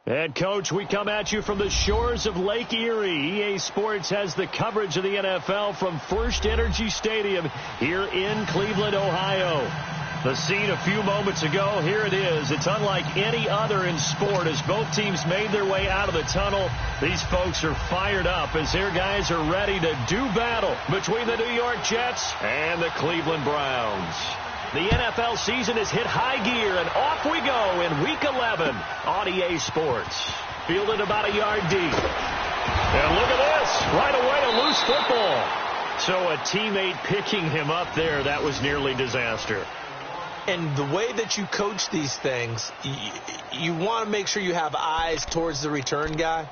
And, Coach, we come at you from the shores of Lake Erie. EA Sports has the coverage of the NFL from First Energy Stadium here in Cleveland, Ohio. The scene a few moments ago, here it is. It's unlike any other in sport as both teams made their way out of the tunnel. These folks are fired up as their guys are ready to do battle between the New York Jets and the Cleveland Browns. The NFL season has hit high gear, and off we go in Week 11 on EA Sports. Fielded about a yard deep. And look at this. Right away, a loose football. So a teammate picking him up there, that was nearly disaster. And the way that you coach these things, you want to make sure you have eyes towards the return guy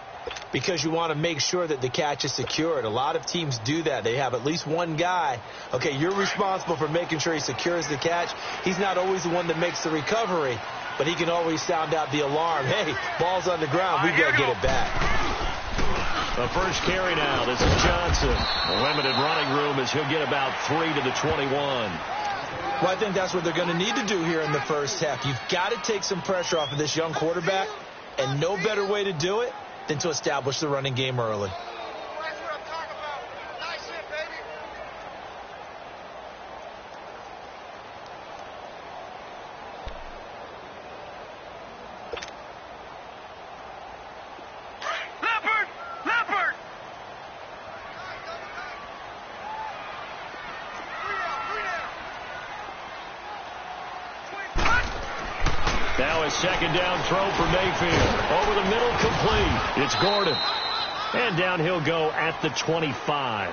because you want to make sure that the catch is secured. A lot of teams do that. They have at least one guy. Okay, you're responsible for making sure he secures the catch. He's not always the one that makes the recovery, but he can always sound out the alarm. Hey, ball's on the ground. We've got to get it back. The first carry now. This is Johnson. A limited running room as he'll get about 3 to the 21. Well, I think that's what they're going to need to do here in the first half. You've got to take some pressure off of this young quarterback, and no better way to do it than to establish the running game early. That's what I'm talking about. Nice hit, baby. Leopard! Leopard! Now a second down throw for Mayfield. Over the middle, complete. It's Gordon. And down he'll go at the 25.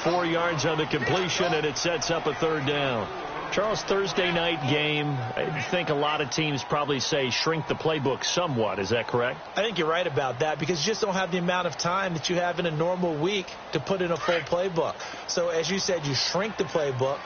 4 yards on the completion, and it sets up a third down. Charles, Thursday night game, I think a lot of teams probably say shrink the playbook somewhat. Is that correct? I think you're right about that because you just don't have the amount of time that you have in a normal week to put in a full playbook. So as you said, you shrink the playbook.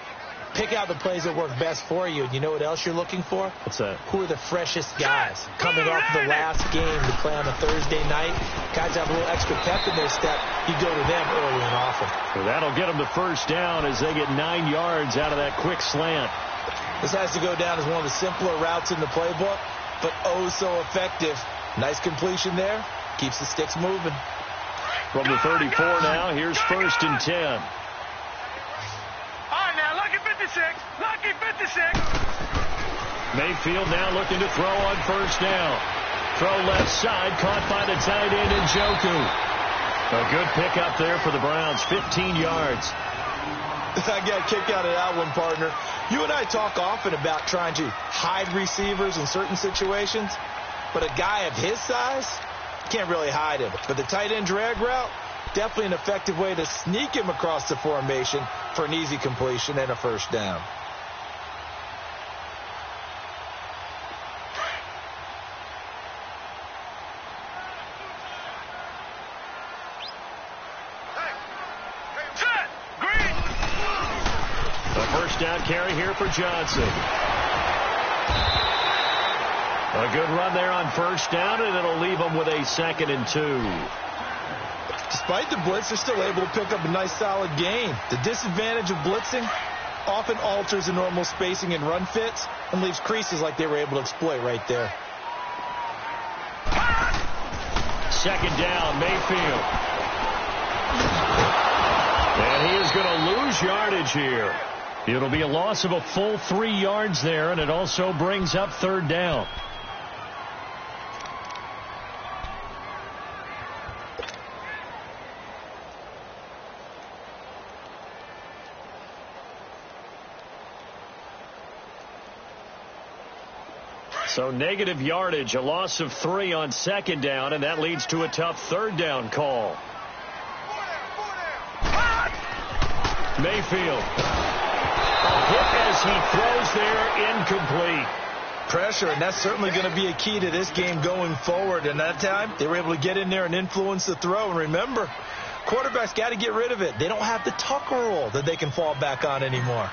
Pick out the plays that work best for you. And you know what else you're looking for? What's that? Who are the freshest guys coming off the last game to play on a Thursday night? Guys have a little extra pep in their step. You go to them early and often. So that'll get them the first down as they get 9 yards out of that quick slant. This has to go down as one of the simpler routes in the playbook, but oh so effective. Nice completion there. Keeps the sticks moving. From the 34 now, here's 1st and 10. Lucky 56. Mayfield now looking to throw on first down. Throw left side, caught by the tight end Njoku. A good pickup there for the Browns, 15 yards. I got a kick out of that one, partner. You and I talk often about trying to hide receivers in certain situations, but a guy of his size can't really hide him. But the tight end drag route, definitely an effective way to sneak him across the formation for an easy completion and a first down. Down carry here for Johnson. A good run there on first down, and it'll leave them with a 2nd and 2. Despite the blitz, they're still able to pick up a nice solid gain. The disadvantage of blitzing often alters the normal spacing and run fits and leaves creases like they were able to exploit right there. 2nd down, Mayfield. And he is going to lose yardage here. It'll be a loss of a full 3 yards there, and it also brings up 3rd down. So negative yardage, a loss of 3 on 2nd down, and that leads to a tough 3rd down call. Mayfield. A hit as he throws there, incomplete. Pressure, and that's certainly going to be a key to this game going forward. And that time, they were able to get in there and influence the throw. And remember, quarterbacks got to get rid of it. They don't have the Tucker rule that they can fall back on anymore.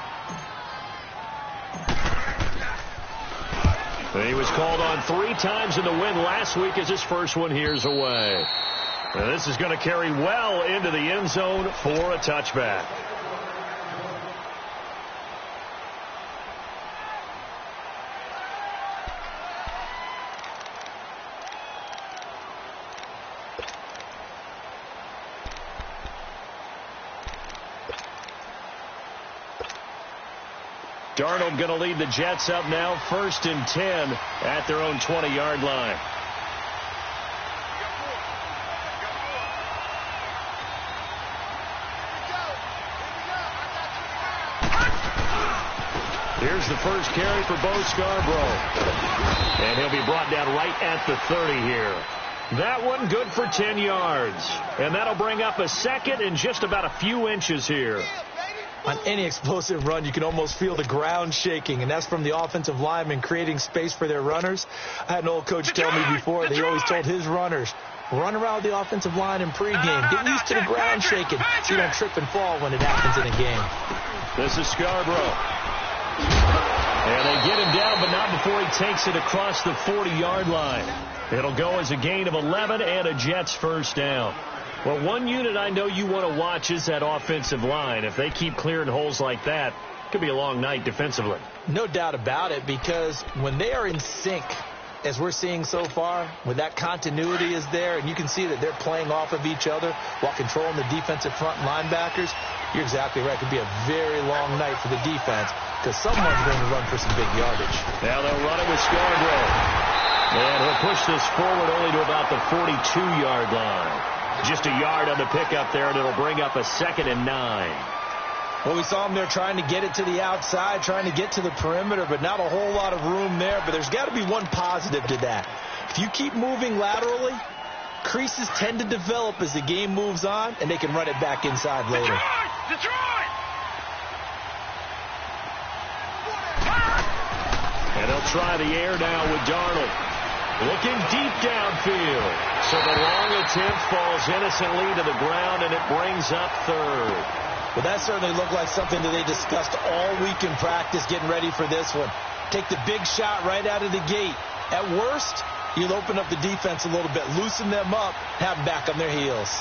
He was called on 3 times in the win last week as his first one here's away. And this is going to carry well into the end zone for a touchback. Darnold going to lead the Jets up now, 1st and 10 at their own 20-yard line. Here's the first carry for Bo Scarborough. And he'll be brought down right at the 30 here. That one good for 10 yards. And that'll bring up a 2nd and just about a few inches here. On any explosive run, you can almost feel the ground shaking, and that's from the offensive linemen creating space for their runners. I had an old coach tell me before, he always told his runners, run around the offensive line in pregame. Get used to the ground shaking so you don't trip and fall when it happens in a game. This is Scarborough. And they get him down, but not before he takes it across the 40-yard line. It'll go as a gain of 11 and a Jets first down. Well, one unit I know you want to watch is that offensive line. If they keep clearing holes like that, it could be a long night defensively. No doubt about it, because when they are in sync, as we're seeing so far, when that continuity is there, and you can see that they're playing off of each other while controlling the defensive front linebackers, you're exactly right. It could be a very long night for the defense because someone's going to run for some big yardage. Now they'll run it with Scarborough. And he'll push this forward only to about the 42-yard line. Just a yard on the pickup there, and it'll bring up a 2nd and 9. Well, we saw him there trying to get it to the outside, trying to get to the perimeter, but not a whole lot of room there. But there's got to be one positive to that. If you keep moving laterally, creases tend to develop as the game moves on, and they can run it back inside later. Detroit! And they'll try the air now with Darnold. Looking deep downfield. So the long attempt falls innocently to the ground, and it brings up 3rd. Well, that certainly looked like something that they discussed all week in practice getting ready for this one. Take the big shot right out of the gate. At worst, you'll open up the defense a little bit, loosen them up, have them back on their heels.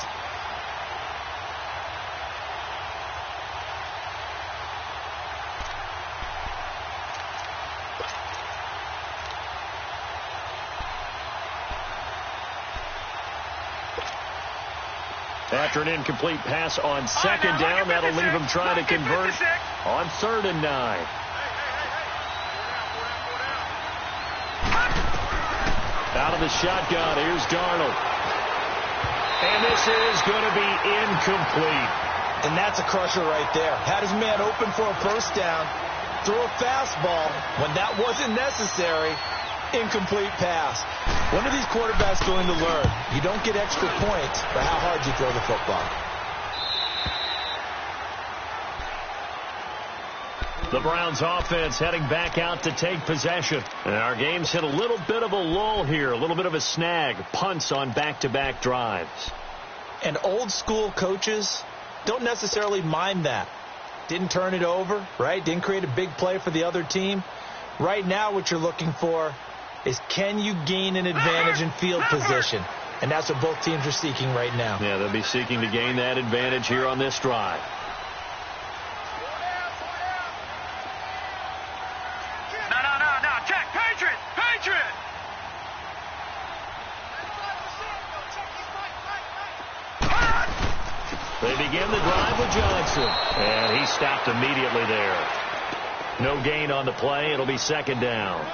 After an incomplete pass on 2nd down, that'll leave him trying to convert on 3rd and 9. Out of the shotgun, here's Darnold. And this is going to be incomplete. And that's a crusher right there. Had his man open for a first down, throw a fastball when that wasn't necessary. Incomplete pass. When are these quarterbacks going to learn? You don't get extra points for how hard you throw the football. The Browns offense heading back out to take possession. And our game's hit a little bit of a lull here, a little bit of a snag. Punts on back-to-back drives. And old school coaches don't necessarily mind that. Didn't turn it over, right? Didn't create a big play for the other team. Right now what you're looking for is can you gain an advantage in field position? And that's what both teams are seeking right now. Yeah, they'll be seeking to gain that advantage here on this drive. No. Check. Patriot! They begin the drive with Johnson. And he stopped immediately there. No gain on the play. It'll be 2nd down.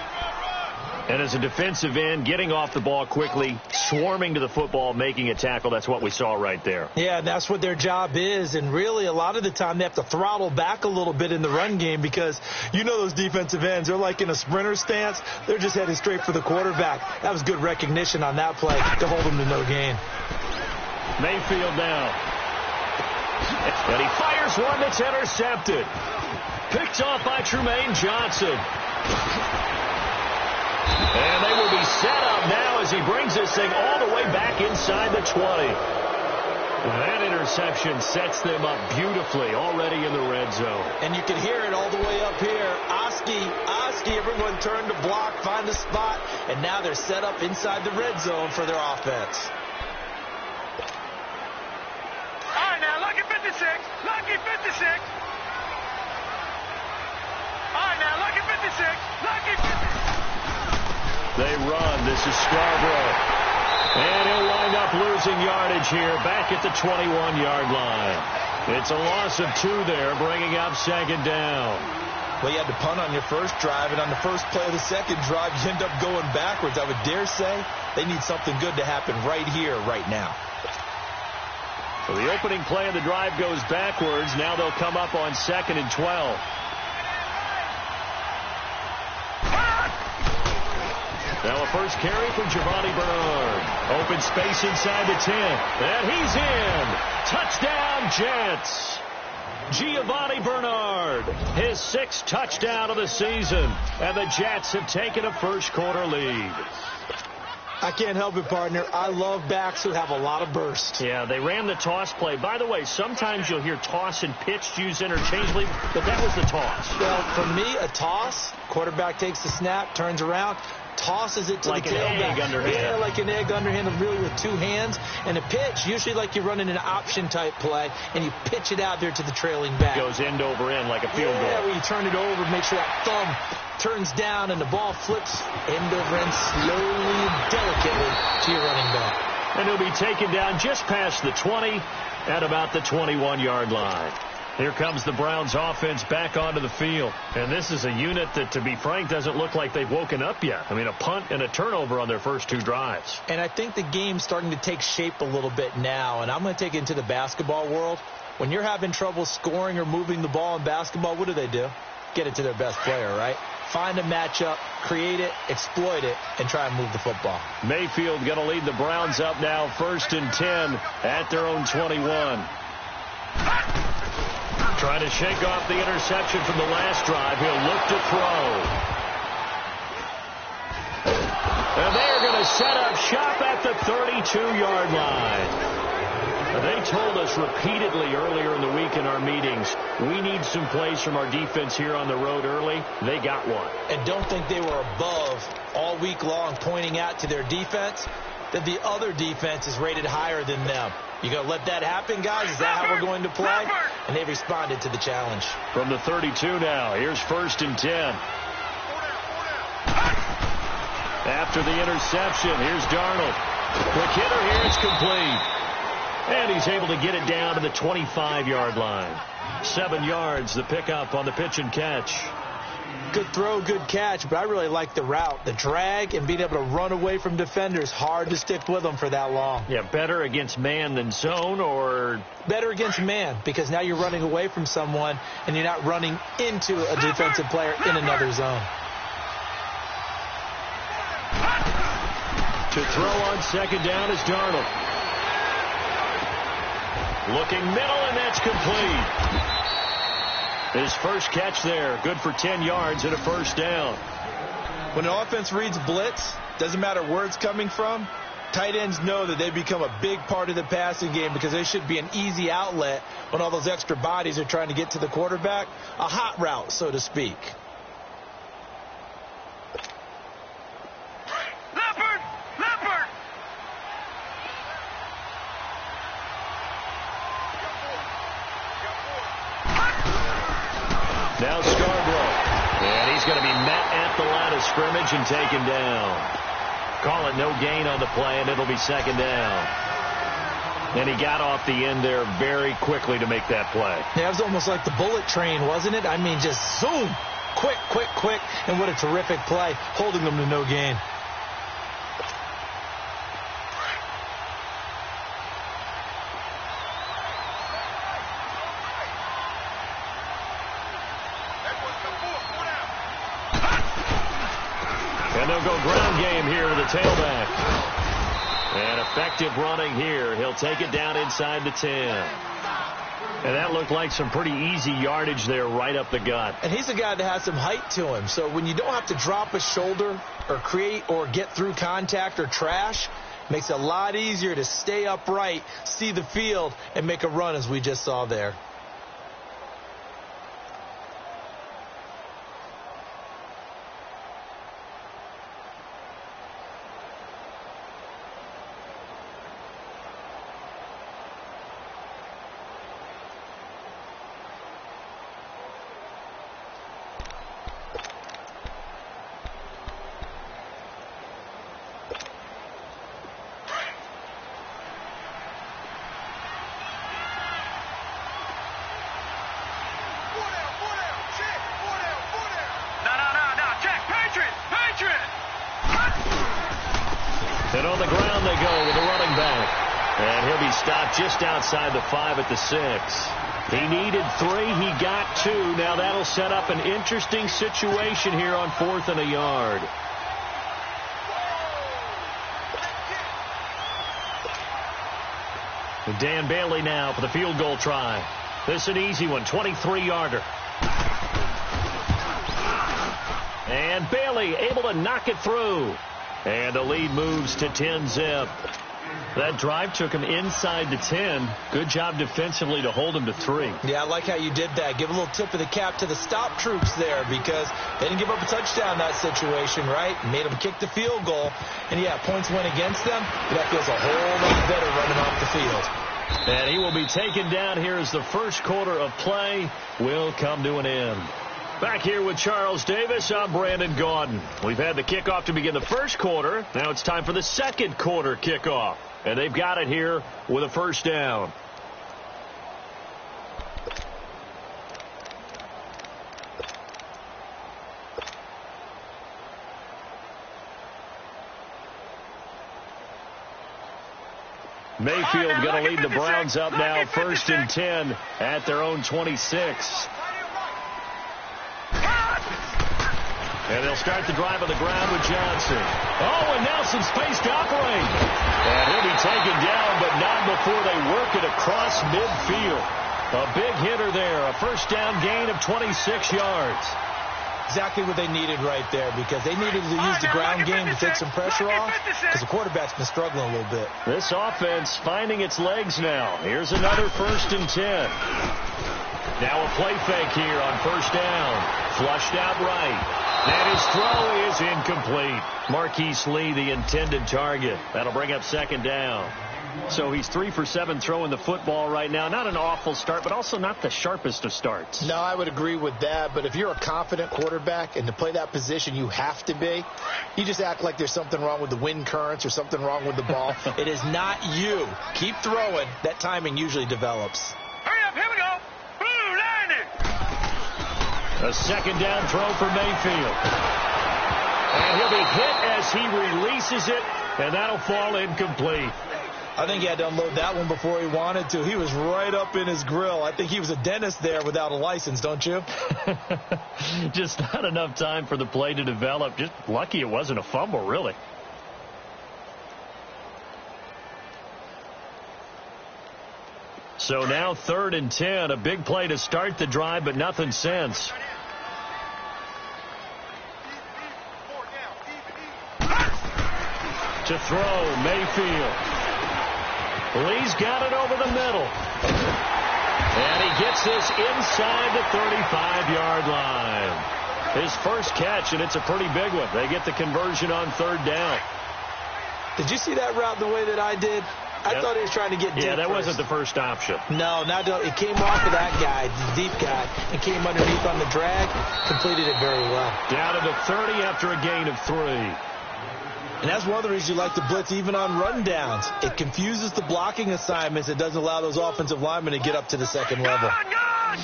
And as a defensive end, getting off the ball quickly, swarming to the football, making a tackle, that's what we saw right there. Yeah, that's what their job is. And really, a lot of the time, they have to throttle back a little bit in the run game because you know those defensive ends, they're like in a sprinter stance. They're just heading straight for the quarterback. That was good recognition on that play to hold them to no gain. Mayfield now. And he fires one that's intercepted. Picked off by Trumaine Johnson. And they will be set up now as he brings this thing all the way back inside the 20. That interception sets them up beautifully already in the red zone. And you can hear it all the way up here. Oski, everyone turned to block, find a spot, and now they're set up inside the red zone for their offense. All right, now, lucky 56. Lucky 56. All right, now, lucky 56. Lucky 56. They run. This is Scarborough. And he'll wind up losing yardage here back at the 21-yard line. It's a loss of 2 there, bringing up 2nd down. Well, you had to punt on your first drive, and on the first play of the second drive, you end up going backwards. I would dare say they need something good to happen right here, right now. So the opening play of the drive goes backwards. Now they'll come up on 2nd and 12. Now a first carry from Giovani Bernard. Open space inside the 10. And he's in. Touchdown, Jets. Giovani Bernard, his 6th touchdown of the season. And the Jets have taken a first-quarter lead. I can't help it, partner. I love backs who have a lot of burst. Yeah, they ran the toss play. By the way, sometimes you'll hear toss and pitch used interchangeably, but that was the toss. Well, for me, a toss, quarterback takes the snap, turns around, tosses it to like the tailback. Like an egg underhand. Yeah, like an egg underhand, really with 2 hands. And a pitch, usually like you're running an option-type play, and you pitch it out there to the trailing back. Goes end over end like a field goal. Yeah, where you turn it over, make sure that thumb turns down, and the ball flips end over end slowly and delicately to your running back. And he'll be taken down just past the 20 at about the 21-yard line. Here comes the Browns offense back onto the field. And this is a unit that, to be frank, doesn't look like they've woken up yet. I mean, a punt and a turnover on their first 2 drives. And I think the game's starting to take shape a little bit now. And I'm going to take it into the basketball world. When you're having trouble scoring or moving the ball in basketball, what do? Get it to their best player, right? Find a matchup, create it, exploit it, and try and move the football. Mayfield going to lead the Browns up now, 1st and 10 at their own 21. Trying to shake off the interception from the last drive. He'll look to throw. And they are going to set up shop at the 32-yard line. They told us repeatedly earlier in the week in our meetings, we need some plays from our defense here on the road early. They got one. And don't think they were above all week long pointing out to their defense that the other defense is rated higher than them. You going to let that happen, guys? Is that how we're going to play? And they responded to the challenge. From the 32 now, here's 1st and 10. After the interception, here's Darnold. Quick hitter here, it's complete. And he's able to get it down to the 25-yard line. 7 yards, the pickup on the pitch and catch. Good throw, good catch, but I really like the route. The drag and being able to run away from defenders. Hard to stick with them for that long. Yeah, better against man than zone, or? Better against man, because now you're running away from someone and you're not running into a defensive player in another zone. To throw on 2nd down is Darnold. Looking middle, and that's complete. His first catch there, good for 10 yards and a 1st down. When an offense reads blitz, doesn't matter where it's coming from, tight ends know that they become a big part of the passing game because they should be an easy outlet when all those extra bodies are trying to get to the quarterback. A hot route, so to speak. Now Scarborough. And he's going to be met at the line of scrimmage and taken down. Call it no gain on the play, and it'll be 2nd down. And he got off the end there very quickly to make that play. Yeah, it was almost like the bullet train, wasn't it? I mean, just zoom. Quick, quick, quick. And what a terrific play, holding them to no gain. And they'll go ground game here with the tailback. And effective running here. He'll take it down inside the 10. And that looked like some pretty easy yardage there right up the gut. And he's a guy that has some height to him. So when you don't have to drop a shoulder or create or get through contact or trash, it makes it a lot easier to stay upright, see the field, and make a run as we just saw there. And on the ground they go with the running back. And he'll be stopped just outside the 5 at the 6. He needed 3. He got 2. Now that'll set up an interesting situation here on 4th and a yard. Dan Bailey now for the field goal try. This is an easy one, 23-yarder. And Bailey able to knock it through. And the lead moves to 10-zip. That drive took him inside the 10. Good job defensively to hold him to 3. Yeah, I like how you did that. Give a little tip of the cap to the stop troops there because they didn't give up a touchdown in that situation, right? Made them kick the field goal. And, yeah, points went against them. But that feels a whole lot better running off the field. And he will be taken down here as the first quarter of play will come to an end. Back here with Charles Davis, I'm Brandon Gaudin. We've had the kickoff to begin the first quarter. Now it's time for the second quarter kickoff. And they've got it here with a first down. Mayfield going to lead the Browns up now, 1st and 10 at their own 26. And they'll start the drive on the ground with Johnson. Oh, and Nelson space to operate. And he'll be taken down, but not before they work it across midfield. A big hitter there, a first down gain of 26 yards. Exactly what they needed right there because they needed to use the ground game to take some pressure off because the quarterback's been struggling a little bit. This offense finding its legs now. Here's another 1st and 10. Now a play fake here on first down. Flushed out right. And his throw is incomplete. Marquise Lee, the intended target. That'll bring up 2nd down. So he's 3 for 7 throwing the football right now. Not an awful start, but also not the sharpest of starts. No, I would agree with that. But if you're a confident quarterback and to play that position, you have to be. You just act like there's something wrong with the wind currents or something wrong with the ball. It is not you. Keep throwing. That timing usually develops. Hurry up, here we go. Blue, landed. A 2nd down throw for Mayfield. And he'll be hit as he releases it, and that'll fall incomplete. I think he had to unload that one before he wanted to. He was right up in his grill. I think he was a dentist there without a license, don't you? Just not enough time for the play to develop. Just lucky it wasn't a fumble, really. So now 3rd and 10. A big play to start the drive, but nothing since. To throw, Mayfield. Lee's got it over the middle. And he gets this inside the 35-yard line. His first catch, and it's a pretty big one. They get the conversion on 3rd down. Did you see that route the way that I did? I thought he was trying to get deep. Yeah, that first. wasn't the first option. No, it came off of that guy, the deep guy, and came underneath on the drag. Completed it very well. Down to the 30 after a gain of 3. And that's one of the reasons you like to blitz even on rundowns. It confuses the blocking assignments. It doesn't allow those offensive linemen to get up to the 2nd level. Gone!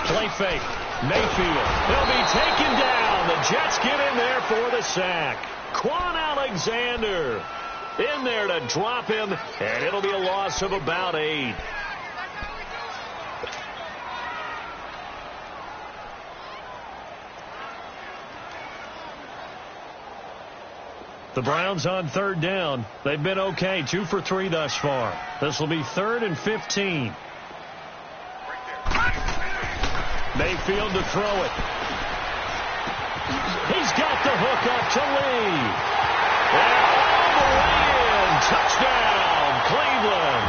Play fake. Mayfield. He'll be taken down. The Jets get in there for the sack. Quan Alexander in there to drop him, and it'll be a loss of about 8. The Browns on 3rd down. They've been okay, 2 for 3 thus far. This will be 3rd and 15. Mayfield to throw it. He's got the hook up to Lee. And all the way in. Touchdown, Cleveland.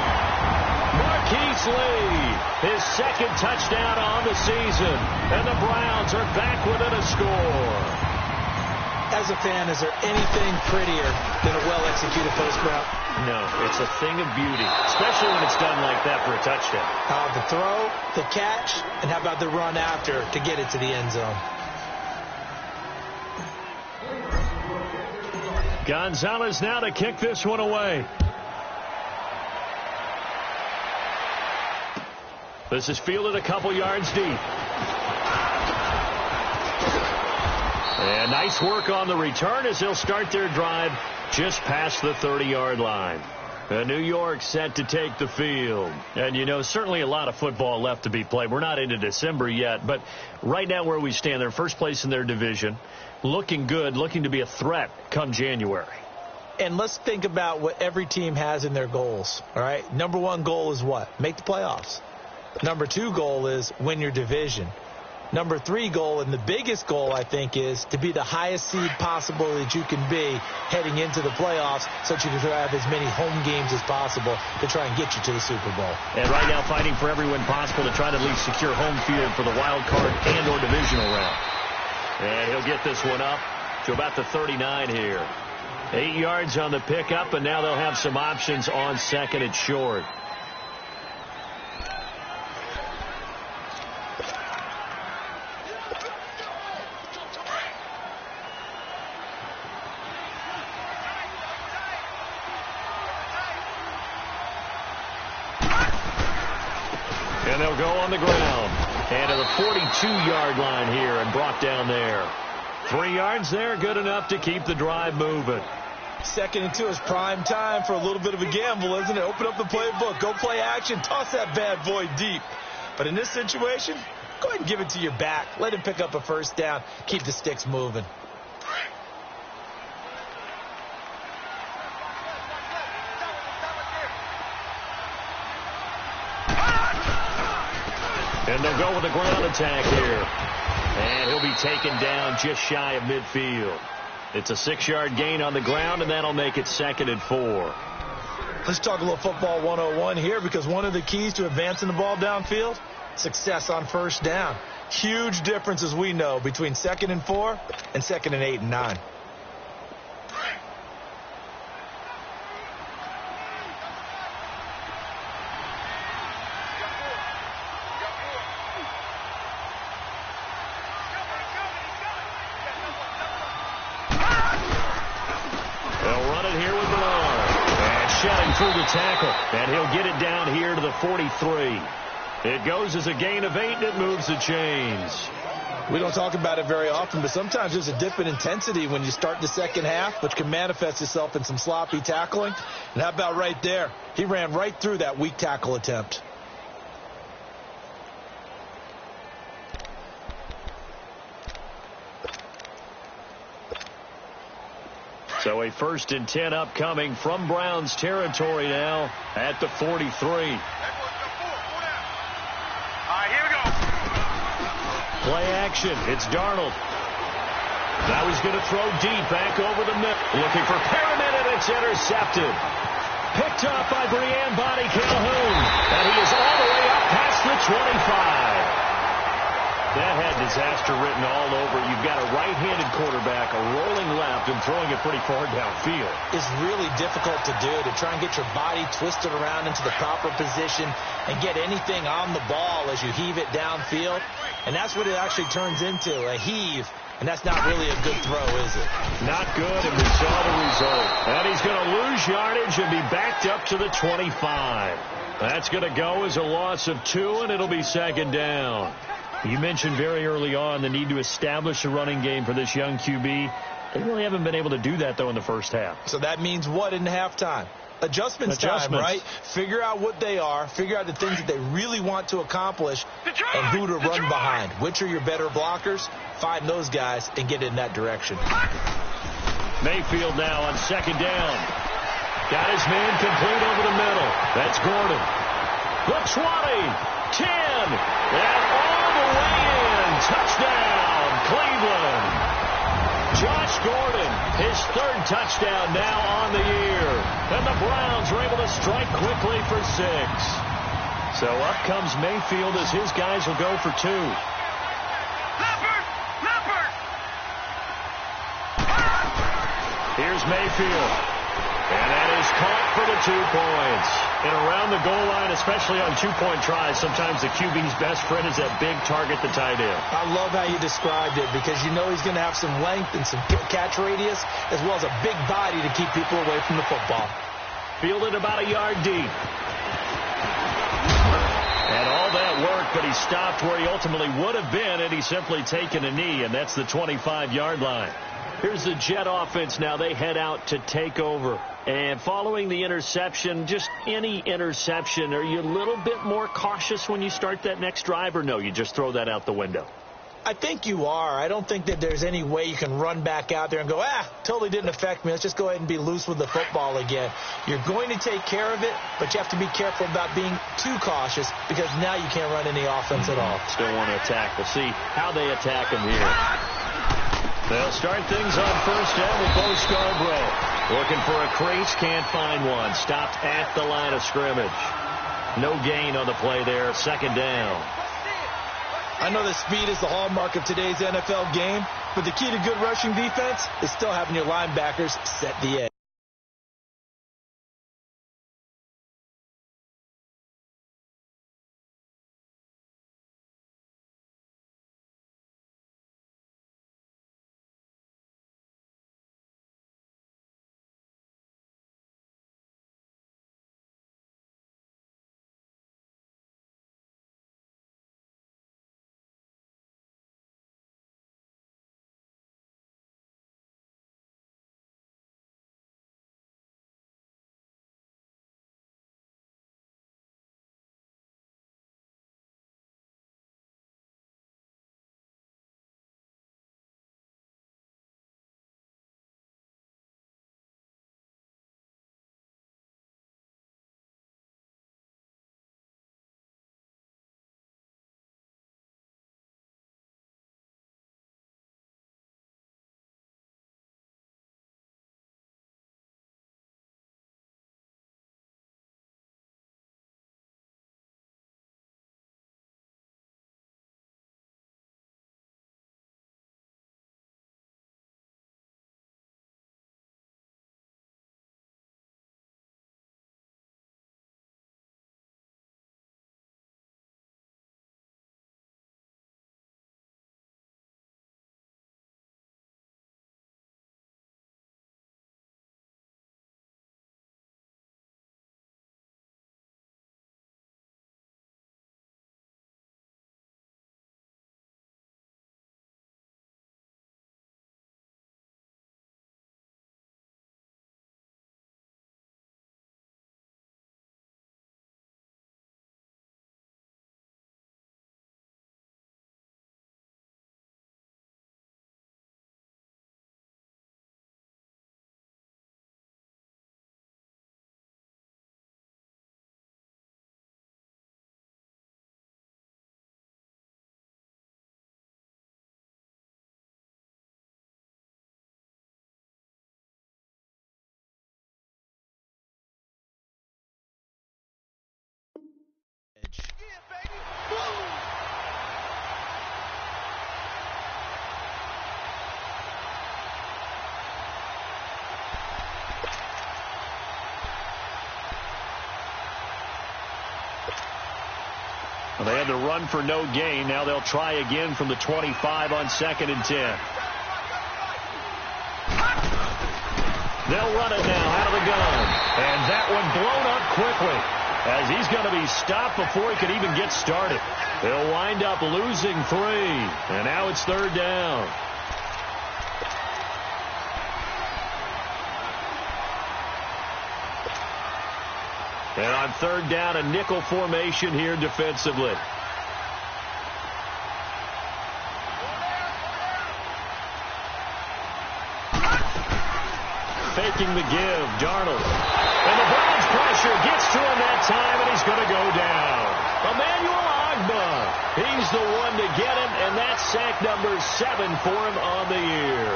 Marquise Lee, his 2nd touchdown on the season. And the Browns are back within a score. As a fan, is there anything prettier than a well-executed post route? No, it's a thing of beauty, especially when it's done like that for a touchdown. The throw, the catch, and how about the run after to get it to the end zone? Gonzalez now to kick this one away. This is fielded a couple yards deep. And nice work on the return as they'll start their drive just past the 30-yard line. New York set to take the field. And, you know, certainly a lot of football left to be played. We're not into December yet, but right now where we stand, they're first place in their division, looking good, looking to be a threat come January. And let's think about what every team has in their goals, all right? Number one goal is what? Make the playoffs. Number two goal is win your division. Number three goal, and the biggest goal, I think, is to be the highest seed possible that you can be heading into the playoffs so that you can have as many home games as possible to try and get you to the Super Bowl. And right now fighting for every win possible to try to at least secure home field for the wild card and or divisional round. And he'll get this one up to about the 39 here. 8 yards on the pickup, and now they'll have some options on second and short. And they'll go on the ground. And to the 42-yard line here and brought down there. 3 yards there, good enough to keep the drive moving. 2nd and 2 is prime time for a little bit of a gamble, isn't it? Open up the playbook, go play action, toss that bad boy deep. But in this situation, go ahead and give it to your back. Let him pick up a first down, keep the sticks moving. And they'll go with a ground attack here. And he'll be taken down just shy of midfield. It's a 6-yard gain on the ground, and that'll make it 2nd and 4. Let's talk a little football 101 here, because one of the keys to advancing the ball downfield, success on first down. Huge difference, as we know, between 2nd and 4 and 2nd and 8 and 9. Through the tackle, and he'll get it down here to the 43. It goes as a gain of 8, and it moves the chains. We don't talk about it very often, but sometimes there's a dip in intensity when you start the second half, which can manifest itself in some sloppy tackling. And how about right there? He ran right through that weak tackle attempt. So a 1st and 10 upcoming from Browns territory now at the 43. All right, here we go. Play action. It's Darnold. Now he's going to throw deep back over the middle. Looking for Perriman, and it's intercepted. Picked up by Brian Body Calhoun. And he is all the way up past the 25. That had disaster written all over. You've got a right-handed quarterback, a rolling left, and throwing it pretty far downfield. It's really difficult to do, to try and get your body twisted around into the proper position and get anything on the ball as you heave it downfield. And that's what it actually turns into, a heave. And that's not really a good throw, is it? Not good, and we saw the result. And he's going to lose yardage and be backed up to the 25. That's going to go as a loss of 2, and it'll be 2nd down. You mentioned very early on the need to establish a running game for this young QB. They really haven't been able to do that, though, in the first half. So that means what in halftime? Adjustments time, right? Figure out what they are, figure out the things that they really want to accomplish, and who to run behind. Which are your better blockers? Find those guys and get in that direction. Mayfield now on 2nd down. Got his man complete over the middle. That's Gordon. The 20, 10, and all the way in. Touchdown, Cleveland. Josh Gordon, his 3rd touchdown now on the year. And the Browns are able to strike quickly for 6. So up comes Mayfield as his guys will go for 2. Here's Mayfield. And that is caught for the 2 points. And around the goal line, especially on 2-point tries, sometimes the QB's best friend is that big target, the tight end. I love how you described it, because you know he's going to have some length and some catch radius, as well as a big body to keep people away from the football. Fielded about a yard deep. And all that work, but he He's stopped where he ultimately would have been, and he's simply taken a knee, and that's the 25-yard line. Here's the Jet offense now. They head out to take over. And following the interception, just any interception, are you a little bit more cautious when you start that next drive, or no, you just throw that out the window? I think you are. I don't think that there's any way you can run back out there and go, totally didn't affect me. Let's just go ahead and be loose with the football again. You're going to take care of it, but you have to be careful about being too cautious because now you can't run any offense at all. Still want to attack. We'll see how they attack him here. They'll start things on first down with Bo Scarborough. Looking for a crease, can't find one. Stopped at the line of scrimmage. No gain on the play there. Second down. I know that speed is the hallmark of today's NFL game, but the key to good rushing defense is still having your linebackers set the edge. Well, they had to run for no gain. Now they'll try again from the 25 on 2nd and 10. They'll run it now out of the gun. And that one blown up quickly as he's going to be stopped before he could even get started. They'll wind up losing 3. And now it's 3rd down. And on 3rd down, a nickel formation here defensively. Faking the give, Darnold. And the Browns pressure gets to him that time, and he's going to go down. Emmanuel Ogbah. He's the one to get him, and that's sack number 7 for him on the year.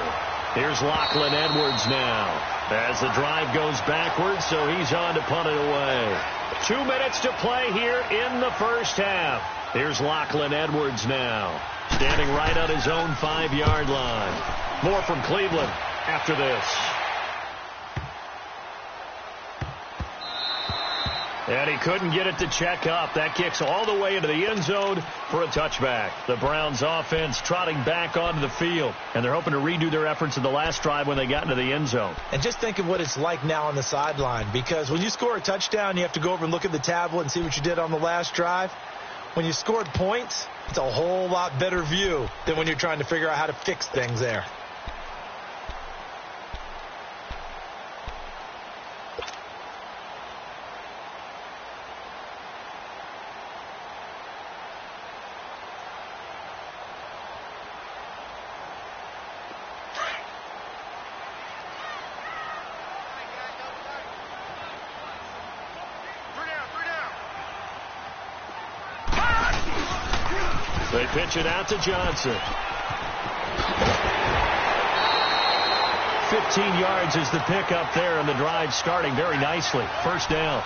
Here's Lachlan Edwards now as the drive goes backwards, so he's on to punt it away. 2 minutes to play here in the first half. Here's Lachlan Edwards now, standing right on his own 5-yard line. More from Cleveland after this. And he couldn't get it to check up. That kicks all the way into the end zone for a touchback. The Browns offense trotting back onto the field, and they're hoping to redo their efforts in the last drive when they got into the end zone. And just think of what it's like now on the sideline, because when you score a touchdown, you have to go over and look at the tablet and see what you did on the last drive. When you scored points, it's a whole lot better view than when you're trying to figure out how to fix things there. They pitch it out to Johnson. 15 yards is the pickup there, and the drive starting very nicely. First down.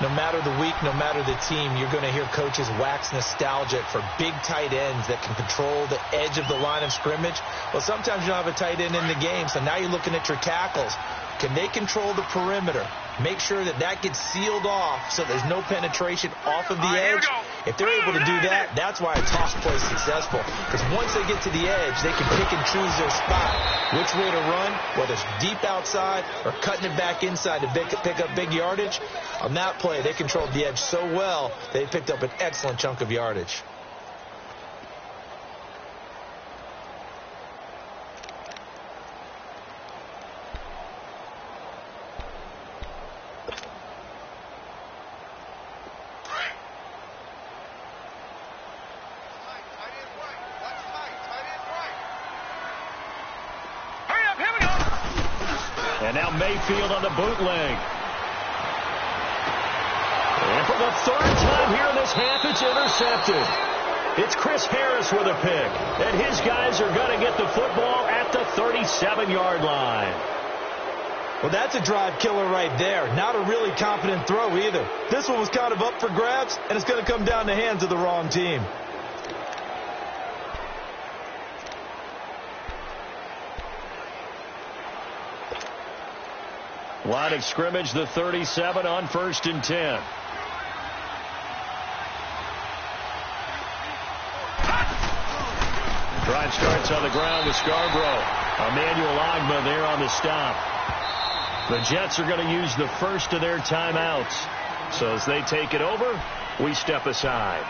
No matter the week, no matter the team, you're going to hear coaches wax nostalgic for big tight ends that can control the edge of the line of scrimmage. Well, sometimes you don't have a tight end in the game, so now you're looking at your tackles. Can they control the perimeter? Make sure that that gets sealed off so there's no penetration off of the edge. If they're able to do that, that's why a toss play is successful. Because once they get to the edge, they can pick and choose their spot. Which way to run, whether it's deep outside or cutting it back inside to pick up big yardage. On that play, they controlled the edge so well, they picked up an excellent chunk of yardage. And now Mayfield on the bootleg. And for the third time here in this half, it's intercepted. It's Chris Harris with a pick. And his guys are going to get the football at the 37-yard line. Well, that's a drive killer right there. Not a really confident throw either. This one was kind of up for grabs, and it's going to come down the hands of the wrong team. Line of scrimmage, the 37 on 1st and 10. Drive starts on the ground with Scarborough. Emmanuel Ogbah there on the stop. The Jets are going to use the first of their timeouts. So as they take it over, we step aside.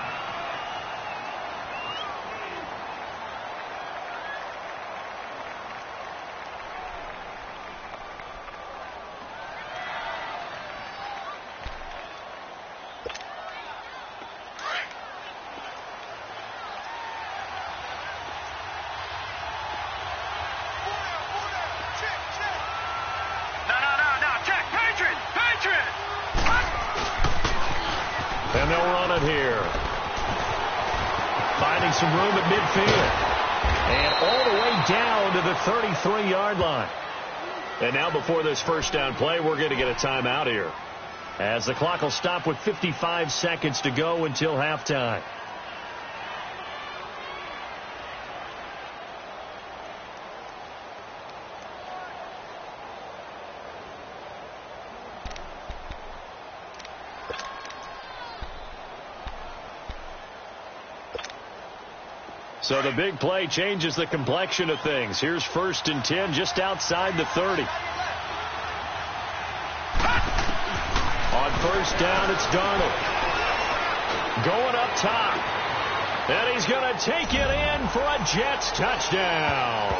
And they'll run it here. Finding some room at midfield. And all the way down to the 33-yard line. And now before this first down play, we're going to get a timeout here, as the clock will stop with 55 seconds to go until halftime. So the big play changes the complexion of things. Here's 1st and 10 just outside the 30. On first down, it's Darnold. Going up top. And he's going to take it in for a Jets touchdown.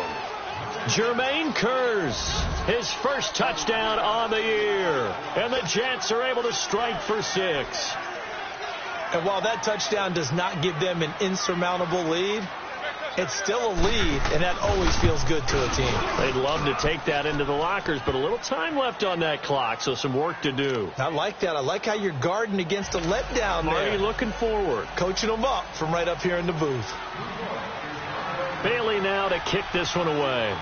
Jermaine Kearse, his first touchdown on the year. And the Jets are able to strike for 6. And while that touchdown does not give them an insurmountable lead, it's still a lead, and that always feels good to a team. They'd love to take that into the lockers, but a little time left on that clock, so some work to do. I like that. I like how you're guarding against a letdown there. Marty looking forward. Coaching them up from right up here in the booth. Bailey now to kick this one away.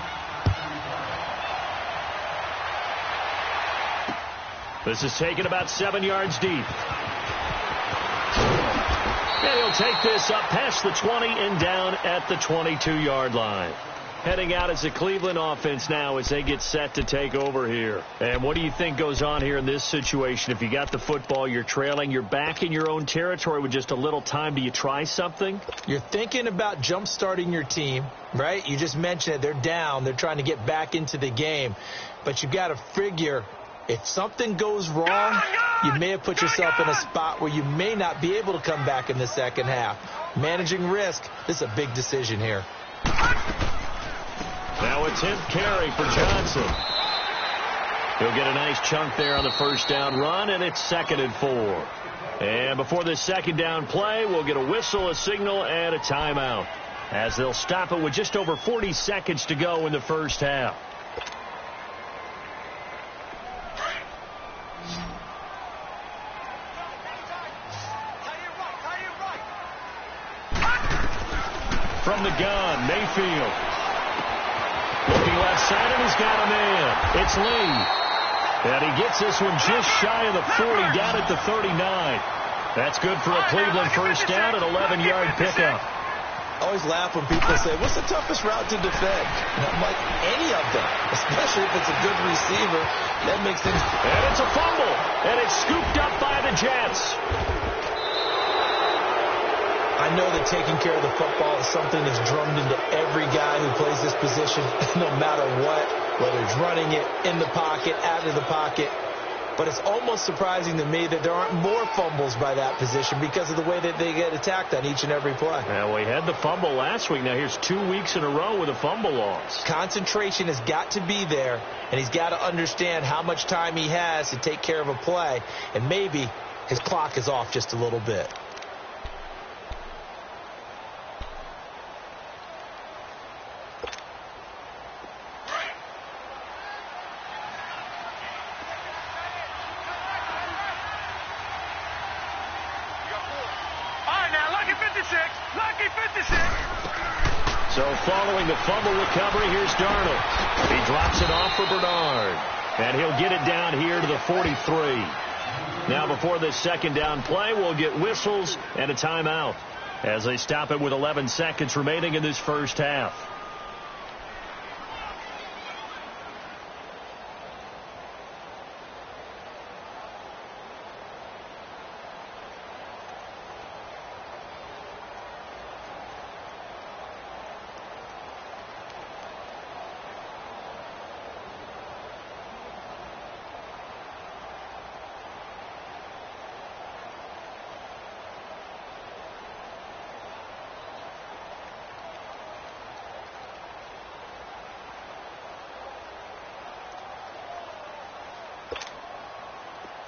This is taken about 7 yards deep. And he'll take this up past the 20 and down at the 22-yard line. Heading out as the Cleveland offense now as they get set to take over here. And what do you think goes on here in this situation? If you got the football, you're trailing, you're back in your own territory with just a little time. Do you try something? You're thinking about jump-starting your team, right? You just mentioned it. They're down. They're trying to get back into the game. But you've got to figure, if something goes wrong, you may have put yourself in a spot where you may not be able to come back in the second half. Managing risk, this is a big decision here. Now a 10th carry for Johnson. He'll get a nice chunk there on the first down run, and it's 2nd and 4. And before this second down play, we'll get a whistle, a signal, and a timeout, as they'll stop it with just over 40 seconds to go in the first half. From the gun, Mayfield. Looking left side, and he's got a man. It's Lee. And he gets this one just shy of the 40, down at the 39. That's good for a Cleveland first down, an 11-yard pickup. I always laugh when people say, what's the toughest route to defend? And I'm like, any of them, especially if it's a good receiver. That makes things... And it's a fumble, and it's scooped up by the Jets. I know that taking care of the football is something that's drummed into every guy who plays this position, no matter what, whether it's running it, in the pocket, out of the pocket. But it's almost surprising to me that there aren't more fumbles by that position because of the way that they get attacked on each and every play. Well, we had the fumble last week. Now here's 2 weeks in a row with a fumble loss. Concentration has got to be there, and he's got to understand how much time he has to take care of a play, and maybe his clock is off just a little bit. So following the fumble recovery, here's Darnold. He drops it off for Bernard. And he'll get it down here to the 43. Now before this second down play, we'll get whistles and a timeout as they stop it with 11 seconds remaining in this first half.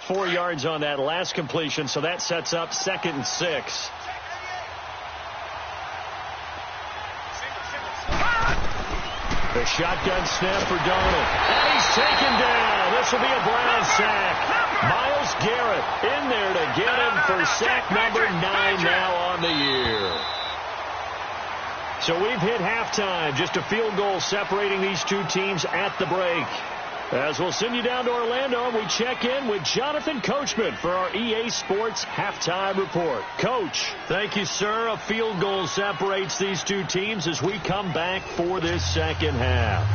.4 yards on that last completion, so that sets up 2nd and 6. The shotgun snap for Darnold. And he's taken down. This will be a Brown sack. Myles Garrett in there to get him for sack number 9 now on the year. So we've hit halftime. Just a field goal separating these two teams at the break. As we'll send you down to Orlando, we check in with Jonathan Coachman for our EA Sports Halftime Report. Coach, thank you, sir. A field goal separates these two teams as we come back for this second half.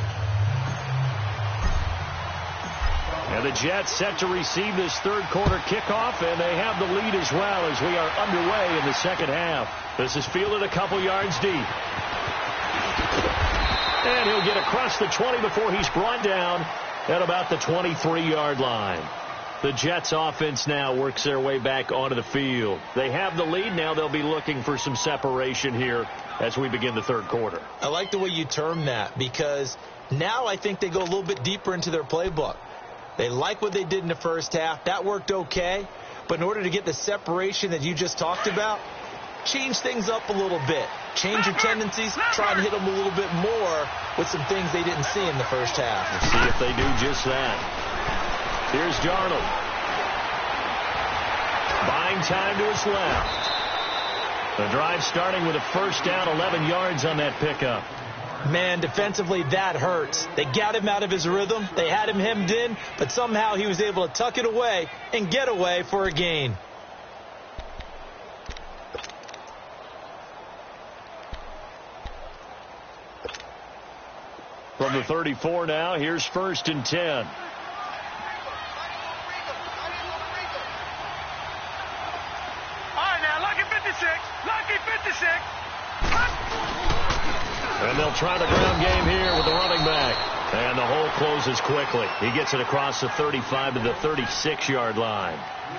And the Jets set to receive this third quarter kickoff, and they have the lead as well as we are underway in the second half. This is fielded a couple yards deep. And he'll get across the 20 before he's brought down at about the 23-yard line. The Jets offense now works their way back onto the field. They have the lead. Now they'll be looking for some separation here as we begin the third quarter. I like the way you term that, because now I think they go a little bit deeper into their playbook. They like what they did in the first half. That worked okay. But in order to get the separation that you just talked about, change things up a little bit. Change your tendencies. Try and hit them a little bit more with some things they didn't see in the first half. Let's see if they do just that. Here's Darnold. Buying time to his left. The drive starting with a first down, 11 yards on that pickup. Man, defensively, that hurts. They got him out of his rhythm. They had him hemmed in, but somehow he was able to tuck it away and get away for a gain. From the 34 now, here's 1st and 10. All right, now, lucky 56. Lucky 56. And they'll try the ground game here with the running back. And the hole closes quickly. He gets it across the 35 to the 36-yard line.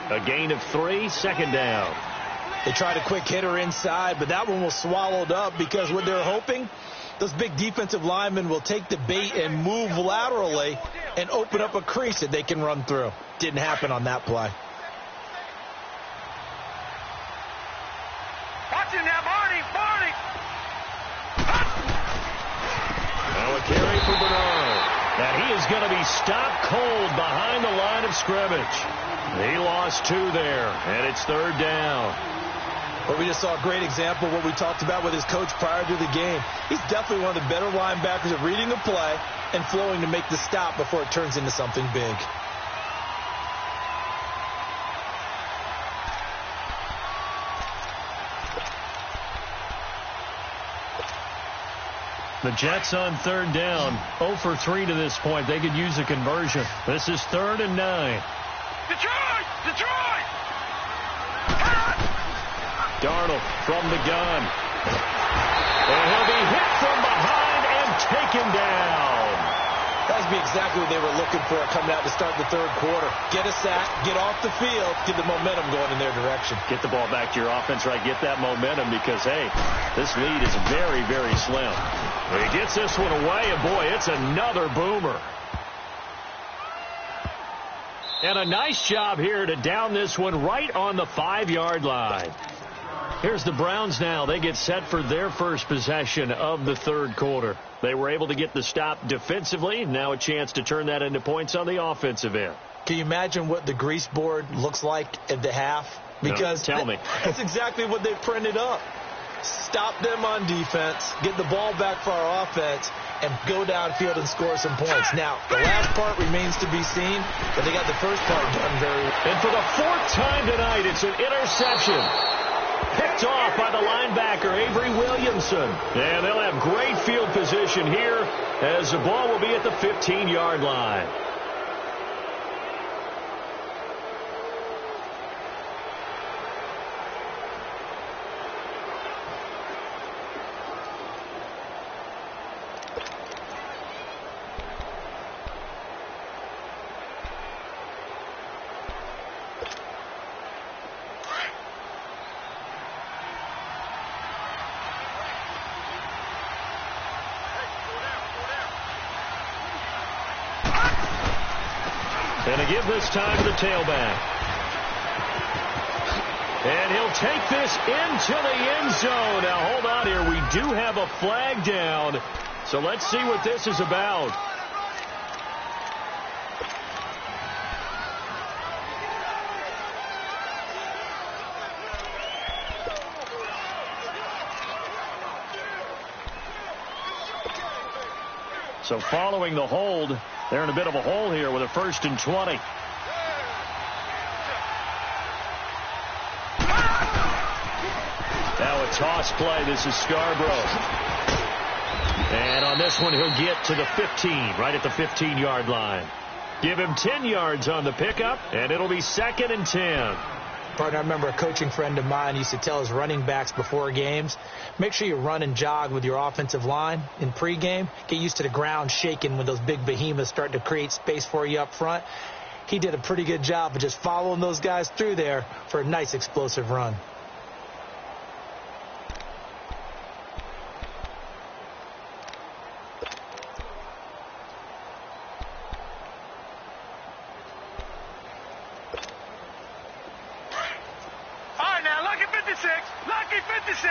A gain of 3, second down. They tried a quick hitter inside, but that one was swallowed up because what they're hoping, those big defensive linemen will take the bait and move laterally and open up a crease that they can run through. Didn't happen on that play. Watch him now, Barney. Now a carry for Bernard. And he is going to be stopped cold behind the line of scrimmage. He lost 2 there, and it's third down. But we just saw a great example of what we talked about with his coach prior to the game. He's definitely one of the better linebackers at reading the play and flowing to make the stop before it turns into something big. The Jets on third down, 0 for 3 to this point. They could use a conversion. This is 3rd and 9. Detroit! Darnold from the gun. And he'll be hit from behind and taken down. That would be exactly what they were looking for coming out to start the third quarter. Get a sack, get off the field, get the momentum going in their direction. Get the ball back to your offense, right? Get that momentum because, hey, this lead is very, very slim. He gets this one away, and boy, it's another boomer. And a nice job here to down this one right on the 5-yard line. Here's the Browns now. They get set for their first possession of the third quarter. They were able to get the stop defensively. Now a chance to turn that into points on the offensive end. Can you imagine what the grease board looks like at the half? Because no, tell me. That's exactly what they printed up. Stop them on defense, get the ball back for our offense, and go downfield and score some points. Now, the last part remains to be seen, but they got the first part done very well. And for the 4th time tonight, it's an interception. Picked off by the linebacker, Avery Williamson. And they'll have great field position here as the ball will be at the 15-yard line. And a give this time to the tailback. And he'll take this into the end zone. Now, hold on here. We do have a flag down. So let's see what this is about. So following the hold, they're in a bit of a hole here with a 1st and 20. Now a toss play. This is Scarborough. And on this one, he'll get to the 15, right at the 15-yard line. Give him 10 yards on the pickup, and it'll be 2nd and 10. Partner, I remember a coaching friend of mine used to tell his running backs before games, make sure you run and jog with your offensive line in pregame. Get used to the ground shaking when those big behemoths start to create space for you up front. He did a pretty good job of just following those guys through there for a nice explosive run. Lucky 56.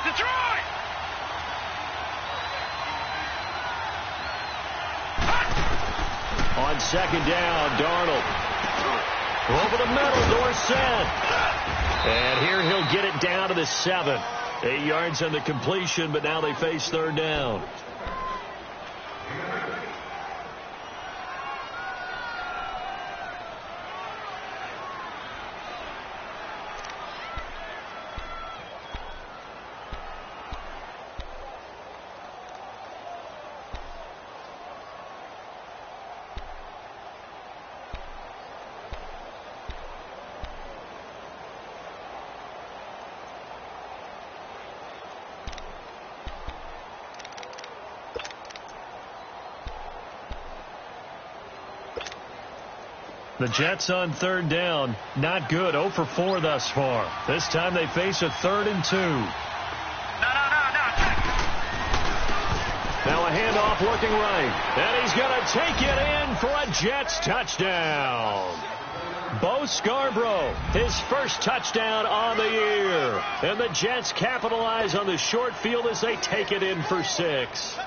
Detroit! On 2nd down, Darnold. Over the middle, Dorsett. And here he'll get it down to the 7. 8 yards on the completion, but now they face 3rd down. The Jets on third down. Not good. 0 for 4 thus far. This time they face a 3rd and 2. Now a handoff looking right. And he's going to take it in for a Jets touchdown. Bo Scarborough, his first touchdown on the year. And the Jets capitalize on the short field as they take it in for 6.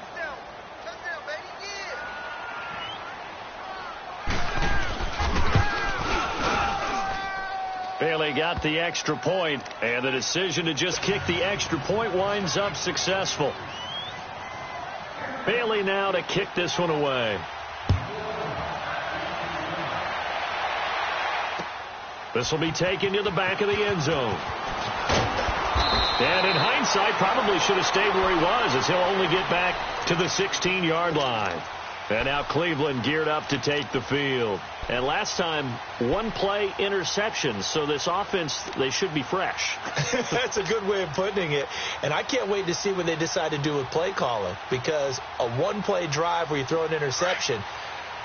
Bailey got the extra point, and the decision to just kick the extra point winds up successful. Bailey now to kick this one away. This will be taken to the back of the end zone. And in hindsight, probably should have stayed where he was, as he'll only get back to the 16-yard line. And now Cleveland geared up to take the field. And last time, 1-play interception. So this offense, they should be fresh. That's a good way of putting it. And I can't wait to see what they decide to do with play calling. Because a 1-play drive where you throw an interception,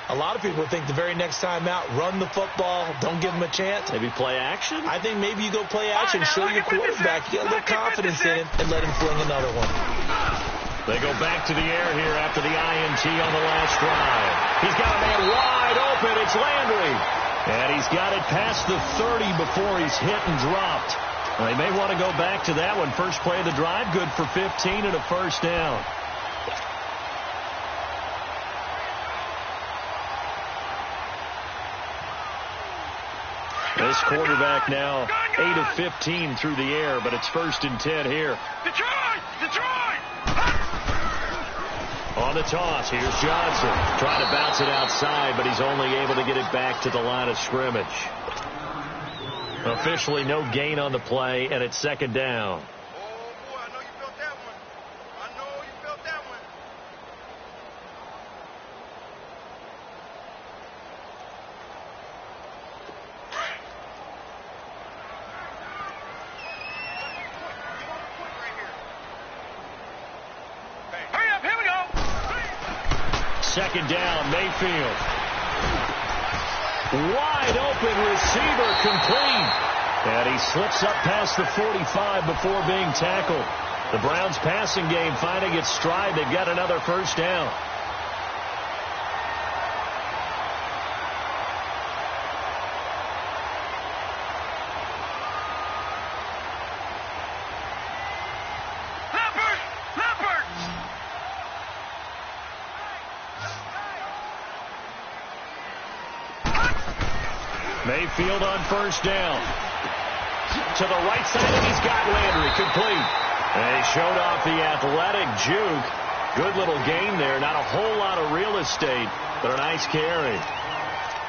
a lot of people think the very next time out, run the football, don't give them a chance. Maybe play action? I think maybe you go play action, show your quarterback, get a little confidence in him, and let him fling another one. They go back to the air here after the INT on the last drive. He's got a man wide open. It's Landry. And he's got it past the 30 before he's hit and dropped. Well, they may want to go back to that one. First play of the drive, good for 15 and a first down. This quarterback now 8 of 15 through the air, but it's 1st and 10 here. Detroit! On the toss, here's Johnson. Trying to bounce it outside, but he's only able to get it back to the line of scrimmage. Officially no gain on the play, and it's 2nd down. Oh, boy, I know you felt that one. I know you felt that one. Hurry up, here we go. 2nd down, Mayfield. Wide open receiver, complete. And he slips up past the 45 before being tackled. The Browns passing game finding its stride. They've got another first down. Mayfield on first down. To the right side, and he's got Landry complete. And he showed off the athletic juke. Good little gain there. Not a whole lot of real estate, but a nice carry.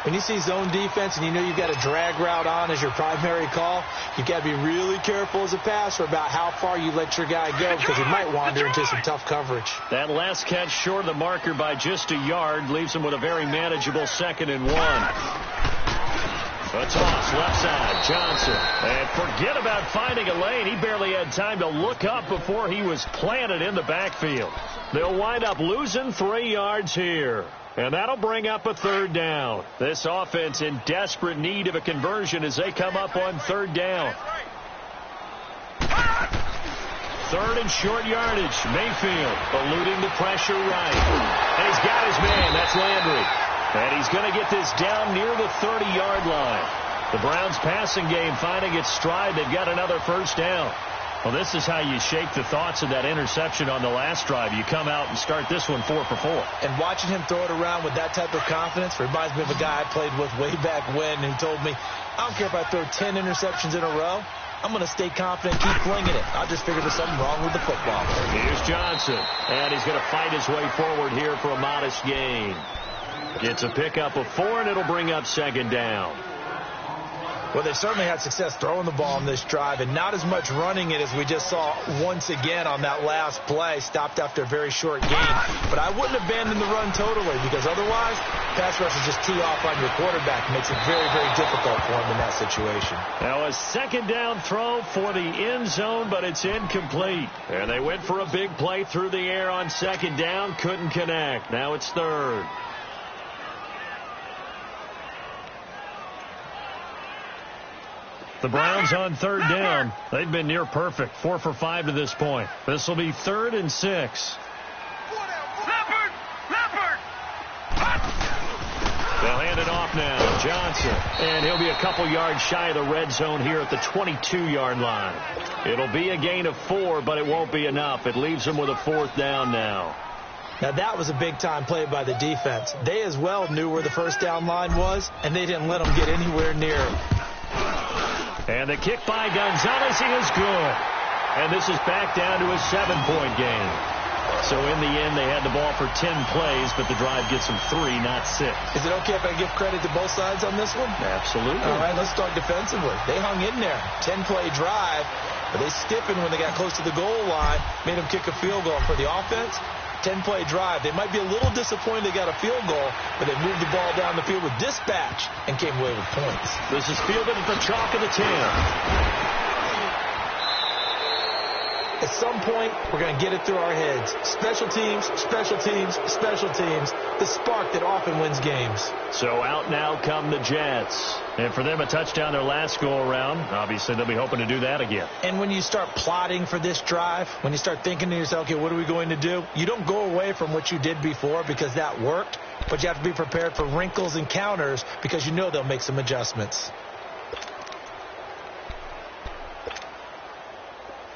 When you see zone defense and you know you've got a drag route on as your primary call, you've got to be really careful as a passer about how far you let your guy go, because he might wander into some tough coverage. That last catch short of the marker by just a yard leaves him with a very manageable 2nd and 1. A toss, left side, Johnson. And forget about finding a lane. He barely had time to look up before he was planted in the backfield. They'll wind up losing 3 yards here. And that'll bring up a 3rd down. This offense in desperate need of a conversion as they come up on 3rd down. 3rd and short yardage. Mayfield eluding the pressure right. And he's got his man. That's Landry. And he's going to get this down near the 30-yard line. The Browns passing game finding its stride. They've got another first down. Well, this is how you shake the thoughts of that interception on the last drive. You come out and start this one 4 for 4. And watching him throw it around with that type of confidence reminds me of a guy I played with way back when who told me, I don't care if I throw 10 interceptions in a row. I'm going to stay confident, keep flinging it. I just figured there's something wrong with the football. Here's Johnson. And he's going to fight his way forward here for a modest gain. Gets a pickup of 4, and it'll bring up 2nd down. Well, they certainly had success throwing the ball on this drive, and not as much running it as we just saw once again on that last play. Stopped after a very short gain. But I wouldn't abandon the run totally, because otherwise, pass rush is just tee off on your quarterback. It makes it very, very difficult for him in that situation. Now a 2nd down throw for the end zone, but it's incomplete. And they went for a big play through the air on 2nd down. Couldn't connect. Now it's 3rd. The Browns on third down. They've been near perfect. 4 for 5 to this point. This will be 3rd and 6. They'll hand it off now. Johnson. And he'll be a couple yards shy of the red zone here at the 22-yard line. It'll be a gain of 4, but it won't be enough. It leaves them with a 4th down now. Now, that was a big-time play by the defense. They as well knew where the first down line was, and they didn't let them get anywhere near it. And the kick by Gonzalez is good. And this is back down to a 7-point game. So in the end, they had the ball for 10 plays, but the drive gets them 3, not 6. Is it okay if I give credit to both sides on this one? Absolutely. All right, let's start defensively. They hung in there. 10-play drive, but they stiffened when they got close to the goal line, made them kick a field goal. For the offense, 10-play drive. They might be a little disappointed they got a field goal, but they moved the ball down the field with dispatch and came away with points. This is fielded at the chalk of the 10. At some point, we're going to get it through our heads. Special teams, special teams, special teams. The spark that often wins games. So out now come the Jets. And for them, a touchdown their last go-around. Obviously, they'll be hoping to do that again. And when you start plotting for this drive, when you start thinking to yourself, okay, what are we going to do? You don't go away from what you did before because that worked. But you have to be prepared for wrinkles and counters because you know they'll make some adjustments.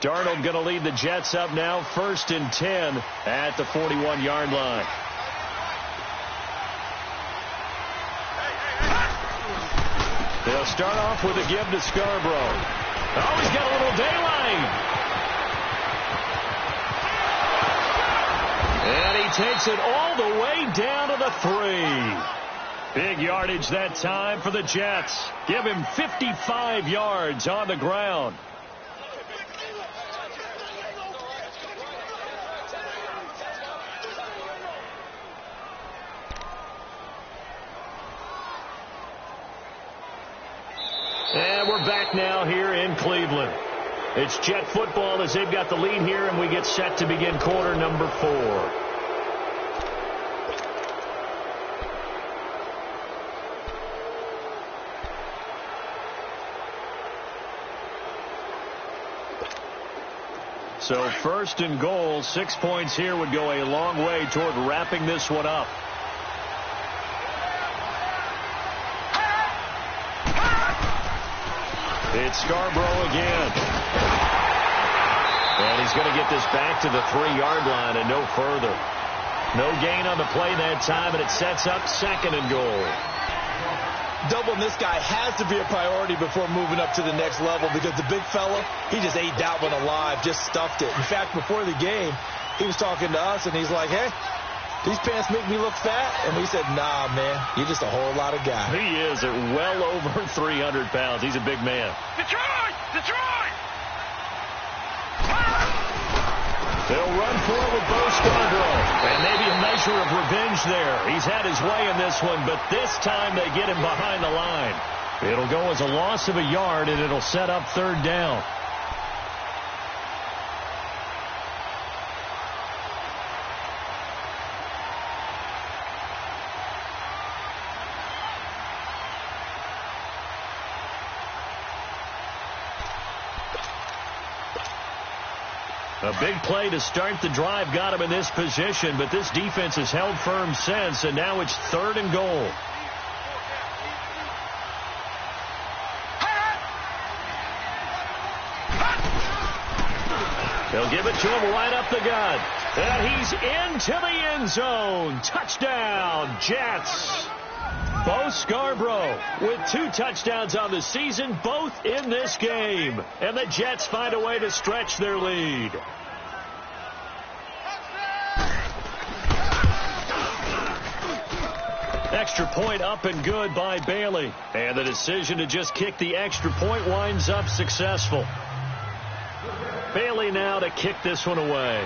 Darnold going to lead the Jets up now, 1st and 10 at the 41-yard line. They'll start off with a give to Scarborough. Oh, he's got a little daylight. And he takes it all the way down to the 3. Big yardage that time for the Jets. Give him 55 yards on the ground. And we're back now here in Cleveland. It's Jet football as they've got the lead here, and we get set to begin quarter number 4. So 1st and goal, 6 points here would go a long way toward wrapping this one up. It's Scarborough again. And he's going to get this back to the 3-yard line and no further. No gain on the play that time, and it sets up 2nd and goal. Doubling this guy has to be a priority before moving up to the next level because the big fella, he just ate that one alive, just stuffed it. In fact, before the game, he was talking to us, and he's like, hey, these pants make me look fat? And we said, nah, man, you're just a whole lot of guy. He is at well over 300 pounds. He's a big man. Detroit! Detroit! They'll run for it with Bo Scarborough. And maybe a measure of revenge there. He's had his way in this one, but this time they get him behind the line. It'll go as a loss of a yard, and it'll set up 3rd down. A big play to start the drive got him in this position, but this defense has held firm since, and now it's 3rd and goal. They'll give it to him right up the gut. And he's into the end zone. Touchdown, Jets. Bo Scarborough with 2 touchdowns on the season, both in this game. And the Jets find a way to stretch their lead. Extra point up and good by Bailey. And the decision to just kick the extra point winds up successful. Bailey now to kick this one away.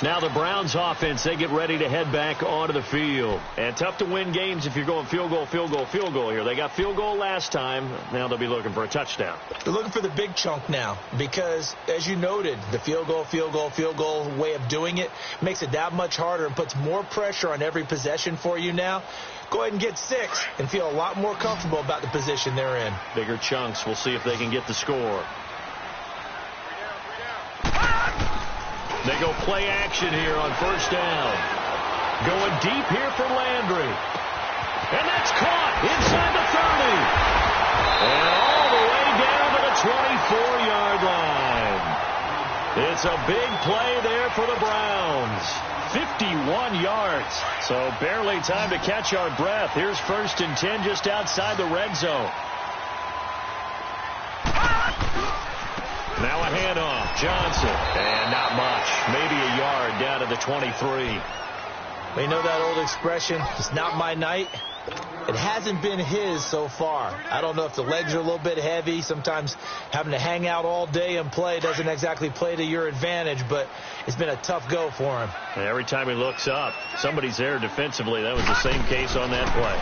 Now the Browns offense, they get ready to head back onto the field. And tough to win games if you're going field goal, field goal, field goal here. They got field goal last time. Now they'll be looking for a touchdown. They're looking for the big chunk now because, as you noted, the field goal, field goal, field goal way of doing it makes it that much harder and puts more pressure on every possession for you now. Go ahead and get 6 and feel a lot more comfortable about the position they're in. Bigger chunks. We'll see if they can get the score. They go play action here on first down. Going deep here for Landry. And that's caught inside the 30. And all the way down to the 24-yard line. It's a big play there for the Browns. 51 yards. So barely time to catch our breath. Here's 1st and 10 just outside the red zone. Now a handoff. Johnson. And not much. Maybe a yard down to the 23. Well, you know that old expression, it's not my night? It hasn't been his so far. I don't know if the legs are a little bit heavy. Sometimes having to hang out all day and play doesn't exactly play to your advantage, but it's been a tough go for him. And every time he looks up, somebody's there defensively. That was the same case on that play.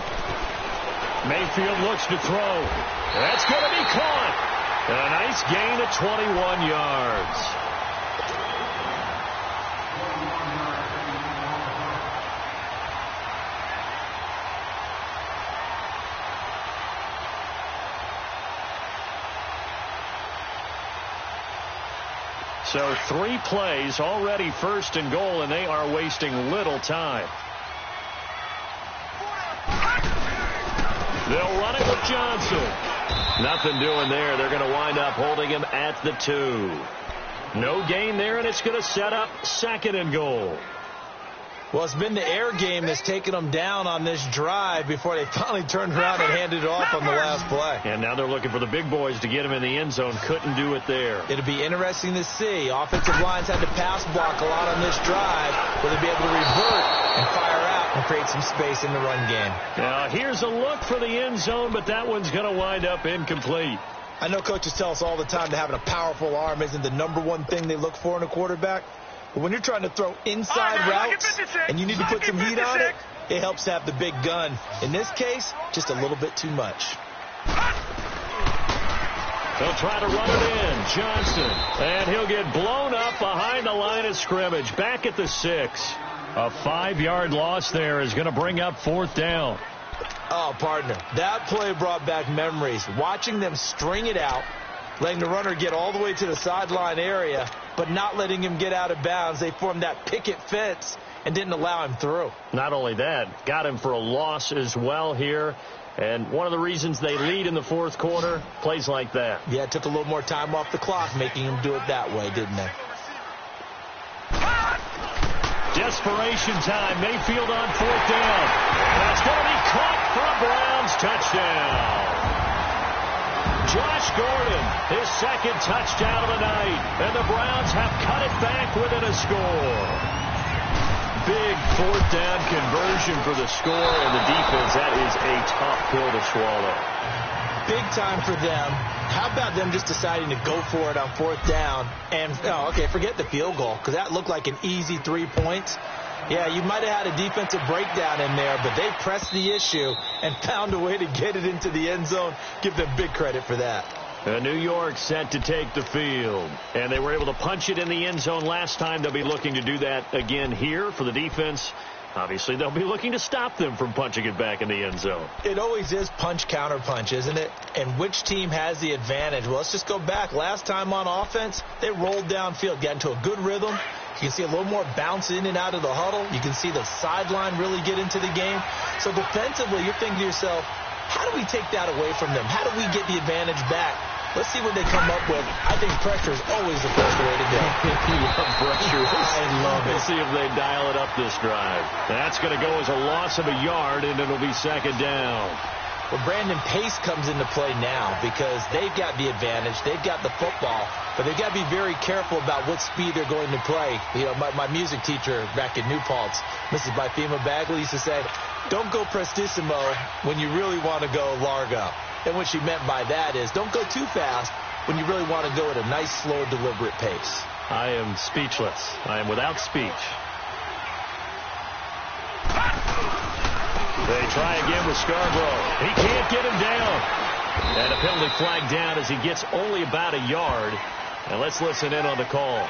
Mayfield looks to throw. That's going to be caught. And a nice gain of 21 yards. So 3 plays already 1st and goal, and they are wasting little time. They'll run it with Johnson. Nothing doing there. They're going to wind up holding him at the 2. No gain there, and it's going to set up 2nd and goal. Well, it's been the air game that's taken them down on this drive before they finally turned around and handed it off on the last play. And now they're looking for the big boys to get him in the end zone. Couldn't do it there. It'll be interesting to see. Offensive lines had to pass block a lot on this drive. Will they be able to revert and fire out and create some space in the run game? Now, here's a look for the end zone, but that one's going to wind up incomplete. I know coaches tell us all the time that having a powerful arm isn't the #1 thing they look for in a quarterback. But when you're trying to throw inside routes and you need to put some heat on it, it helps to have the big gun. In this case, just a little bit too much. They'll try to run it in. Johnson. And he'll get blown up behind the line of scrimmage. Back at the 6. A 5-yard loss there is going to bring up 4th down. Oh, partner, that play brought back memories. Watching them string it out, letting the runner get all the way to the sideline area, but not letting him get out of bounds. They formed that picket fence and didn't allow him through. Not only that, got him for a loss as well here. And one of the reasons they lead in the 4th quarter, plays like that. Yeah, it took a little more time off the clock making him do it that way, didn't they? Desperation time. Mayfield on 4th down. And that's going to be caught for a Browns touchdown. Josh Gordon, his 2nd touchdown of the night. And the Browns have cut it back within a score. Big 4th down conversion for the score, and the defense, that is a tough pill to swallow. Big time for them. How about them just deciding to go for it on 4th down? And, okay, forget the field goal, because that looked like an easy 3 points. Yeah, you might have had a defensive breakdown in there, but they pressed the issue and found a way to get it into the end zone. Give them big credit for that. New York set to take the field, and they were able to punch it in the end zone last time. They'll be looking to do that again here for the defense. Obviously, they'll be looking to stop them from punching it back in the end zone. It always is punch, counter punch, isn't it? And which team has the advantage? Well, let's just go back. Last time on offense, they rolled downfield, got into a good rhythm. You can see a little more bounce in and out of the huddle. You can see the sideline really get into the game. So defensively, you're thinking to yourself, how do we take that away from them? How do we get the advantage back? Let's see what they come up with. I think pressure is always the first way to go. Pressure. I love it. Let's see if they dial it up this drive. That's going to go as a loss of a yard, and it'll be 2nd down. Well, Brandon, pace comes into play now because they've got the advantage. They've got the football, but they've got to be very careful about what speed they're going to play. You know, my music teacher back at New Paltz, Mrs. Bifema Bagley, used to say, don't go prestissimo when you really want to go largo. And what she meant by that is don't go too fast when you really want to go at a nice, slow, deliberate pace. I am speechless. I am without speech. They try again with Scarborough. He can't get him down. And a penalty flag down as he gets only about a yard. And let's listen in on the call.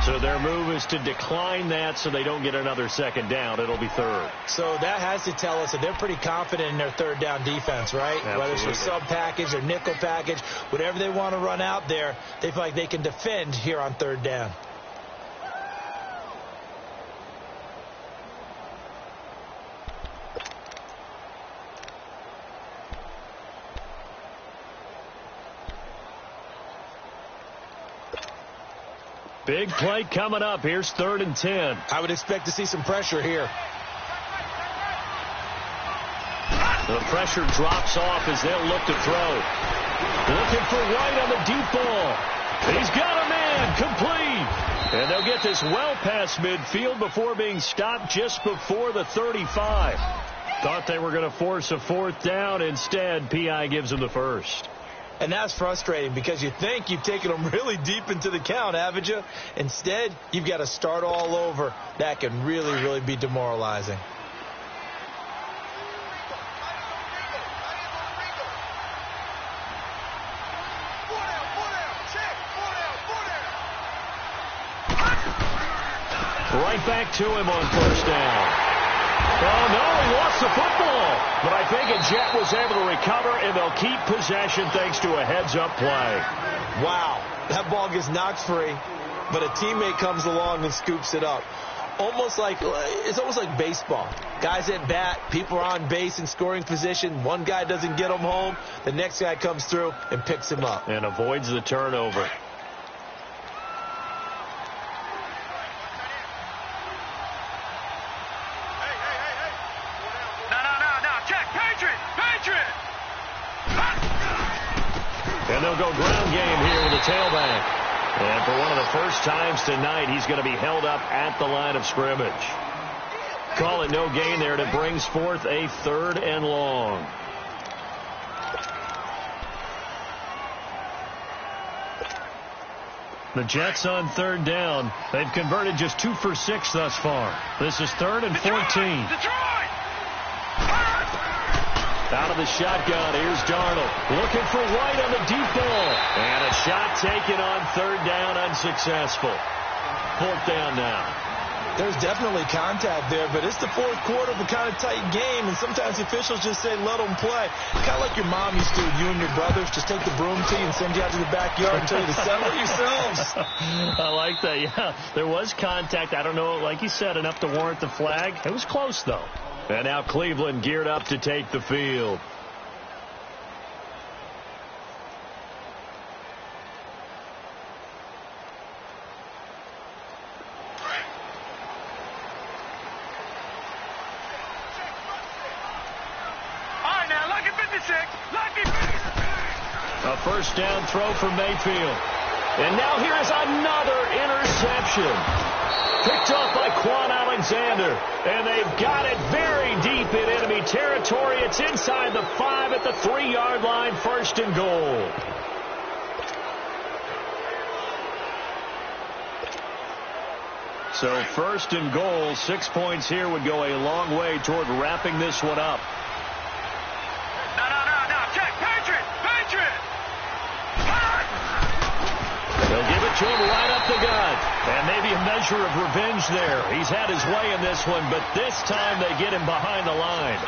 So their move is to decline that so they don't get another second down. It'll be third. So that has to tell us that they're pretty confident in their third down defense, right? Absolutely. Whether it's a sub package or nickel package, whatever they want to run out there, they feel like they can defend here on third down. Big play coming up. Here's 3rd and 10. I would expect to see some pressure here. The pressure drops off as they'll look to throw. Looking for White on the deep ball. He's got a man. Complete. And they'll get this well past midfield before being stopped just before the 35. Thought they were going to force a 4th down. Instead, P.I. gives them the first. And that's frustrating because you think you've taken them really deep into the count, haven't you? Instead, you've got to start all over. That can really, really be demoralizing. Right back to him on 1st down. Oh, no, he lost the football. But I think a Jet was able to recover, and they'll keep possession thanks to a heads-up play. Wow, that ball gets knocked free, but a teammate comes along and scoops it up. It's almost like baseball. Guys at bat, people are on base in scoring position. One guy doesn't get him home. The next guy comes through and picks him up. And avoids the turnover. And they'll go ground game here with the tailback. And for one of the first times tonight, he's going to be held up at the line of scrimmage. Call it no gain there, and it brings forth a 3rd and long. The Jets on 3rd down. They've converted just 2 for 6 thus far. This is 3rd and 14. Detroit! Out of the shotgun, here's Darnold. Looking for White on the deep ball. And a shot taken on 3rd down, unsuccessful. 4th down now. There's definitely contact there, but it's the 4th quarter of a kind of tight game, and sometimes the officials just say, let them play. Kind of like your mom used to, you and your brothers, just take the broom to you and send you out to the backyard and tell you to settle yourselves. I like that, yeah. There was contact. I don't know, like you said, enough to warrant the flag. It was close, though. And now Cleveland geared up to take the field. All right, now, lucky 56. Lucky 56. A 1st down throw for Mayfield. And now here is another interception. Picked off by Quan Alexander. And they've got it very deep in enemy territory. It's inside the 5 at the 3-yard line. 1st and goal. So 1st and goal. 6 points here would go a long way toward wrapping this one up. No. Check. Patriot. They'll give it to him right up the gut. And maybe a measure of revenge there. He's had his way in this one, but this time they get him behind the line.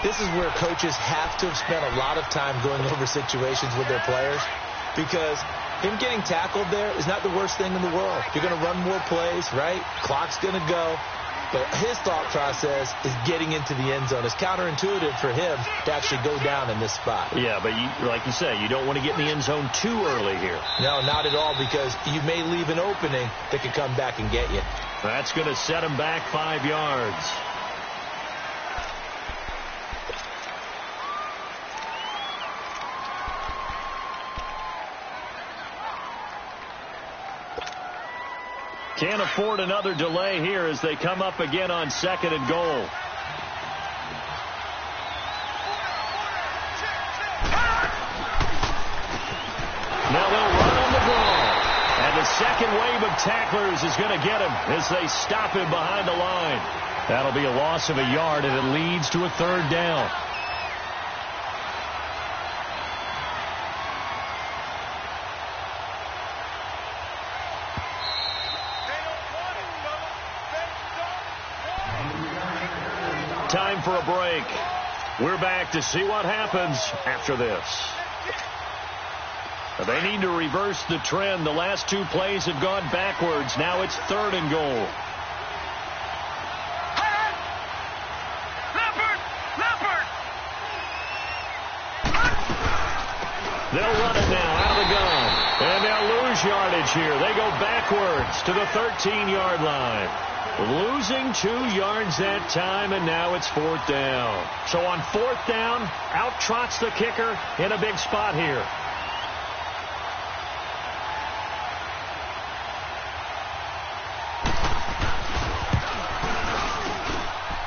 This is where coaches have to have spent a lot of time going over situations with their players, because him getting tackled there is not the worst thing in the world. You're going to run more plays, right? Clock's going to go. But his thought process is getting into the end zone. It's counterintuitive for him to actually go down in this spot. Yeah, but like you say, you don't want to get in the end zone too early here. No, not at all, because you may leave an opening that could come back and get you. That's going to set him back 5 yards. Can't afford another delay here as they come up again on 2nd and goal. Now they'll run on the ball. And the second wave of tacklers is going to get him as they stop him behind the line. That'll be a loss of a yard, and it leads to a third down. Time for a break. We're back to see what happens after this. They need to reverse the trend. The last two plays have gone backwards. Now it's 3rd and goal. They'll run it now out of the gun. And they'll lose yardage here. They go backwards to the 13-yard line. Losing 2 yards that time, and now it's 4th down. So on 4th down, out trots the kicker in a big spot here.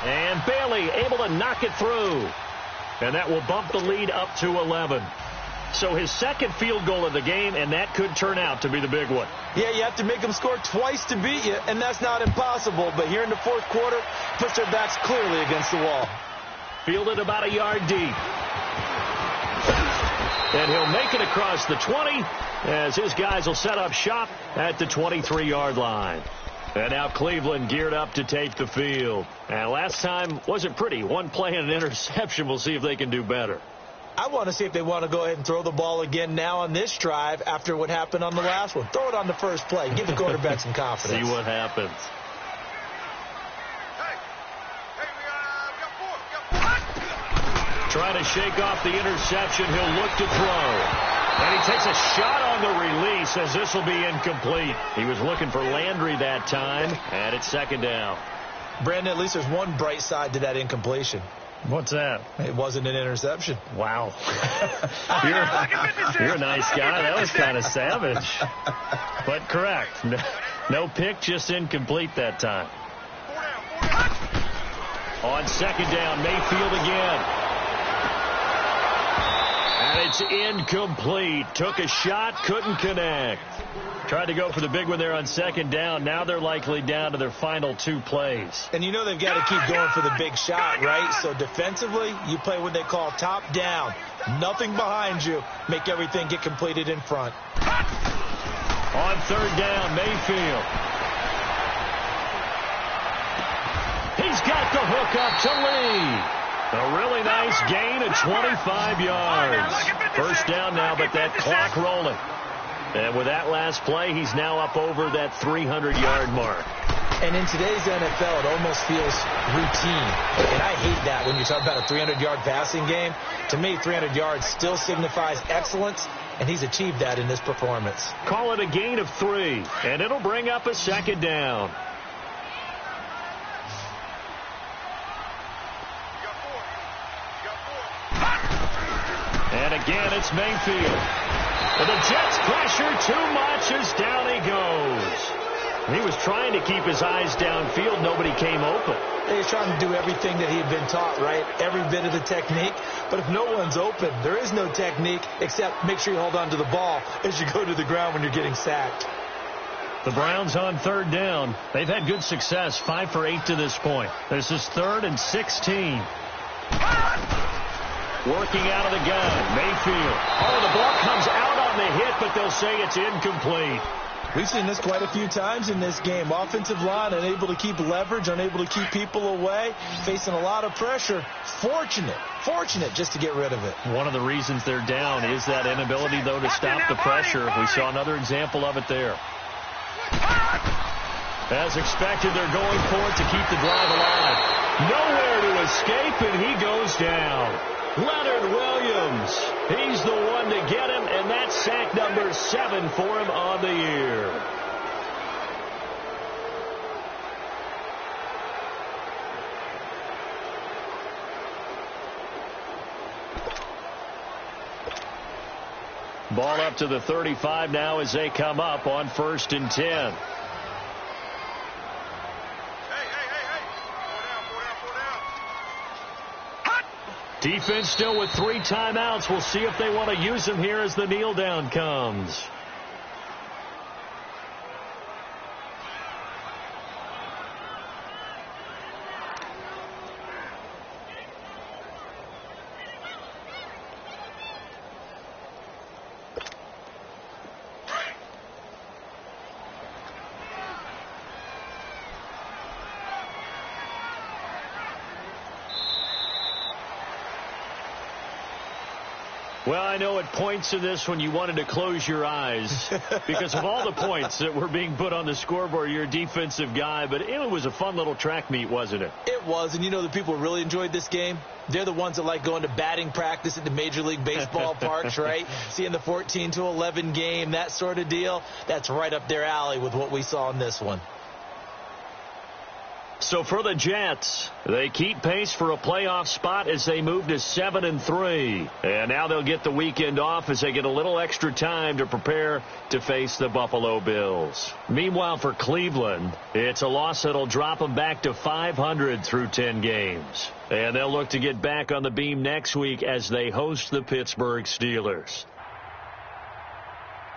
And Bailey able to knock it through. And that will bump the lead up to 11. So his second field goal of the game, and that could turn out to be the big one. Yeah, you have to make them score twice to beat you, and that's not impossible. But here in the 4th quarter, push their backs clearly against the wall. Fielded about a yard deep. And he'll make it across the 20 as his guys will set up shop at the 23-yard line. And now Cleveland geared up to take the field. And last time wasn't pretty. One play and an interception. We'll see if they can do better. I want to see if they want to go ahead and throw the ball again now on this drive after what happened on the last one. Throw it on the first play. Give the quarterback some confidence. See what happens. Trying to shake off the interception. He'll look to throw. And he takes a shot on the release as this will be incomplete. He was looking for Landry that time, and it's 2nd down. Brandon, at least there's one bright side to that incompletion. What's that? It wasn't an interception. Wow. You're a nice guy. That was kind of savage. But correct. No pick, just incomplete that time. On 2nd down, Mayfield again. And it's incomplete. Took a shot, couldn't connect. Tried to go for the big one there on 2nd down. Now they're likely down to their final 2 plays. And you know they've got to keep going for the big shot, right? So defensively, you play what they call top down. Nothing behind you. Make everything get completed in front. On 3rd down, Mayfield. He's got the hook up to Lee. A really nice gain of 25 yards. 1st down now, but that clock rolling. And with that last play, he's now up over that 300-yard mark. And in today's NFL, it almost feels routine. And I hate that when you talk about a 300-yard passing game. To me, 300 yards still signifies excellence, and he's achieved that in this performance. Call it a gain of 3, and it'll bring up a 2nd down. And again, it's Mayfield. And the Jets pressure too much as down he goes. He was trying to keep his eyes downfield. Nobody came open. He's trying to do everything that he had been taught, right? Every bit of the technique. But if no one's open, there is no technique except make sure you hold on to the ball as you go to the ground when you're getting sacked. The Browns on 3rd down. They've had good success, 5 for 8 to this point. This is 3rd and 16. Working out of the gun, Mayfield. Oh, the ball comes out on the hit, but they'll say it's incomplete. We've seen this quite a few times in this game. Offensive line unable to keep leverage, unable to keep people away, facing a lot of pressure. Fortunate just to get rid of it. One of the reasons they're down is that inability, though, to stop the pressure. We saw another example of it there. As expected, they're going for it to keep the drive alive. Nowhere to escape, and he goes down. Leonard Williams, he's the one to get him, and that's sack number 7 for him on the year. Ball up to the 35 now as they come up on 1st and 10. Defense still with 3 timeouts. We'll see if they want to use them here as the kneel down comes. Well, I know at points in this when you wanted to close your eyes because of all the points that were being put on the scoreboard. You're a defensive guy, but it was a fun little track meet, wasn't it? It was, and you know the people who really enjoyed this game? They're the ones that like going to batting practice at the Major League Baseball parks, right? Seeing the 14-11 game, that sort of deal. That's right up their alley with what we saw in this one. So for the Jets, they keep pace for a playoff spot as they move to 7-3. And now they'll get the weekend off as they get a little extra time to prepare to face the Buffalo Bills. Meanwhile, for Cleveland, it's a loss that'll drop them back to 500 through 10 games. And they'll look to get back on the beam next week as they host the Pittsburgh Steelers.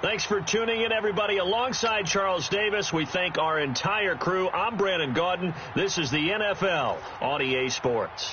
Thanks for tuning in, everybody. Alongside Charles Davis, we thank our entire crew. I'm Brandon Gaudin. This is the NFL on EA Sports.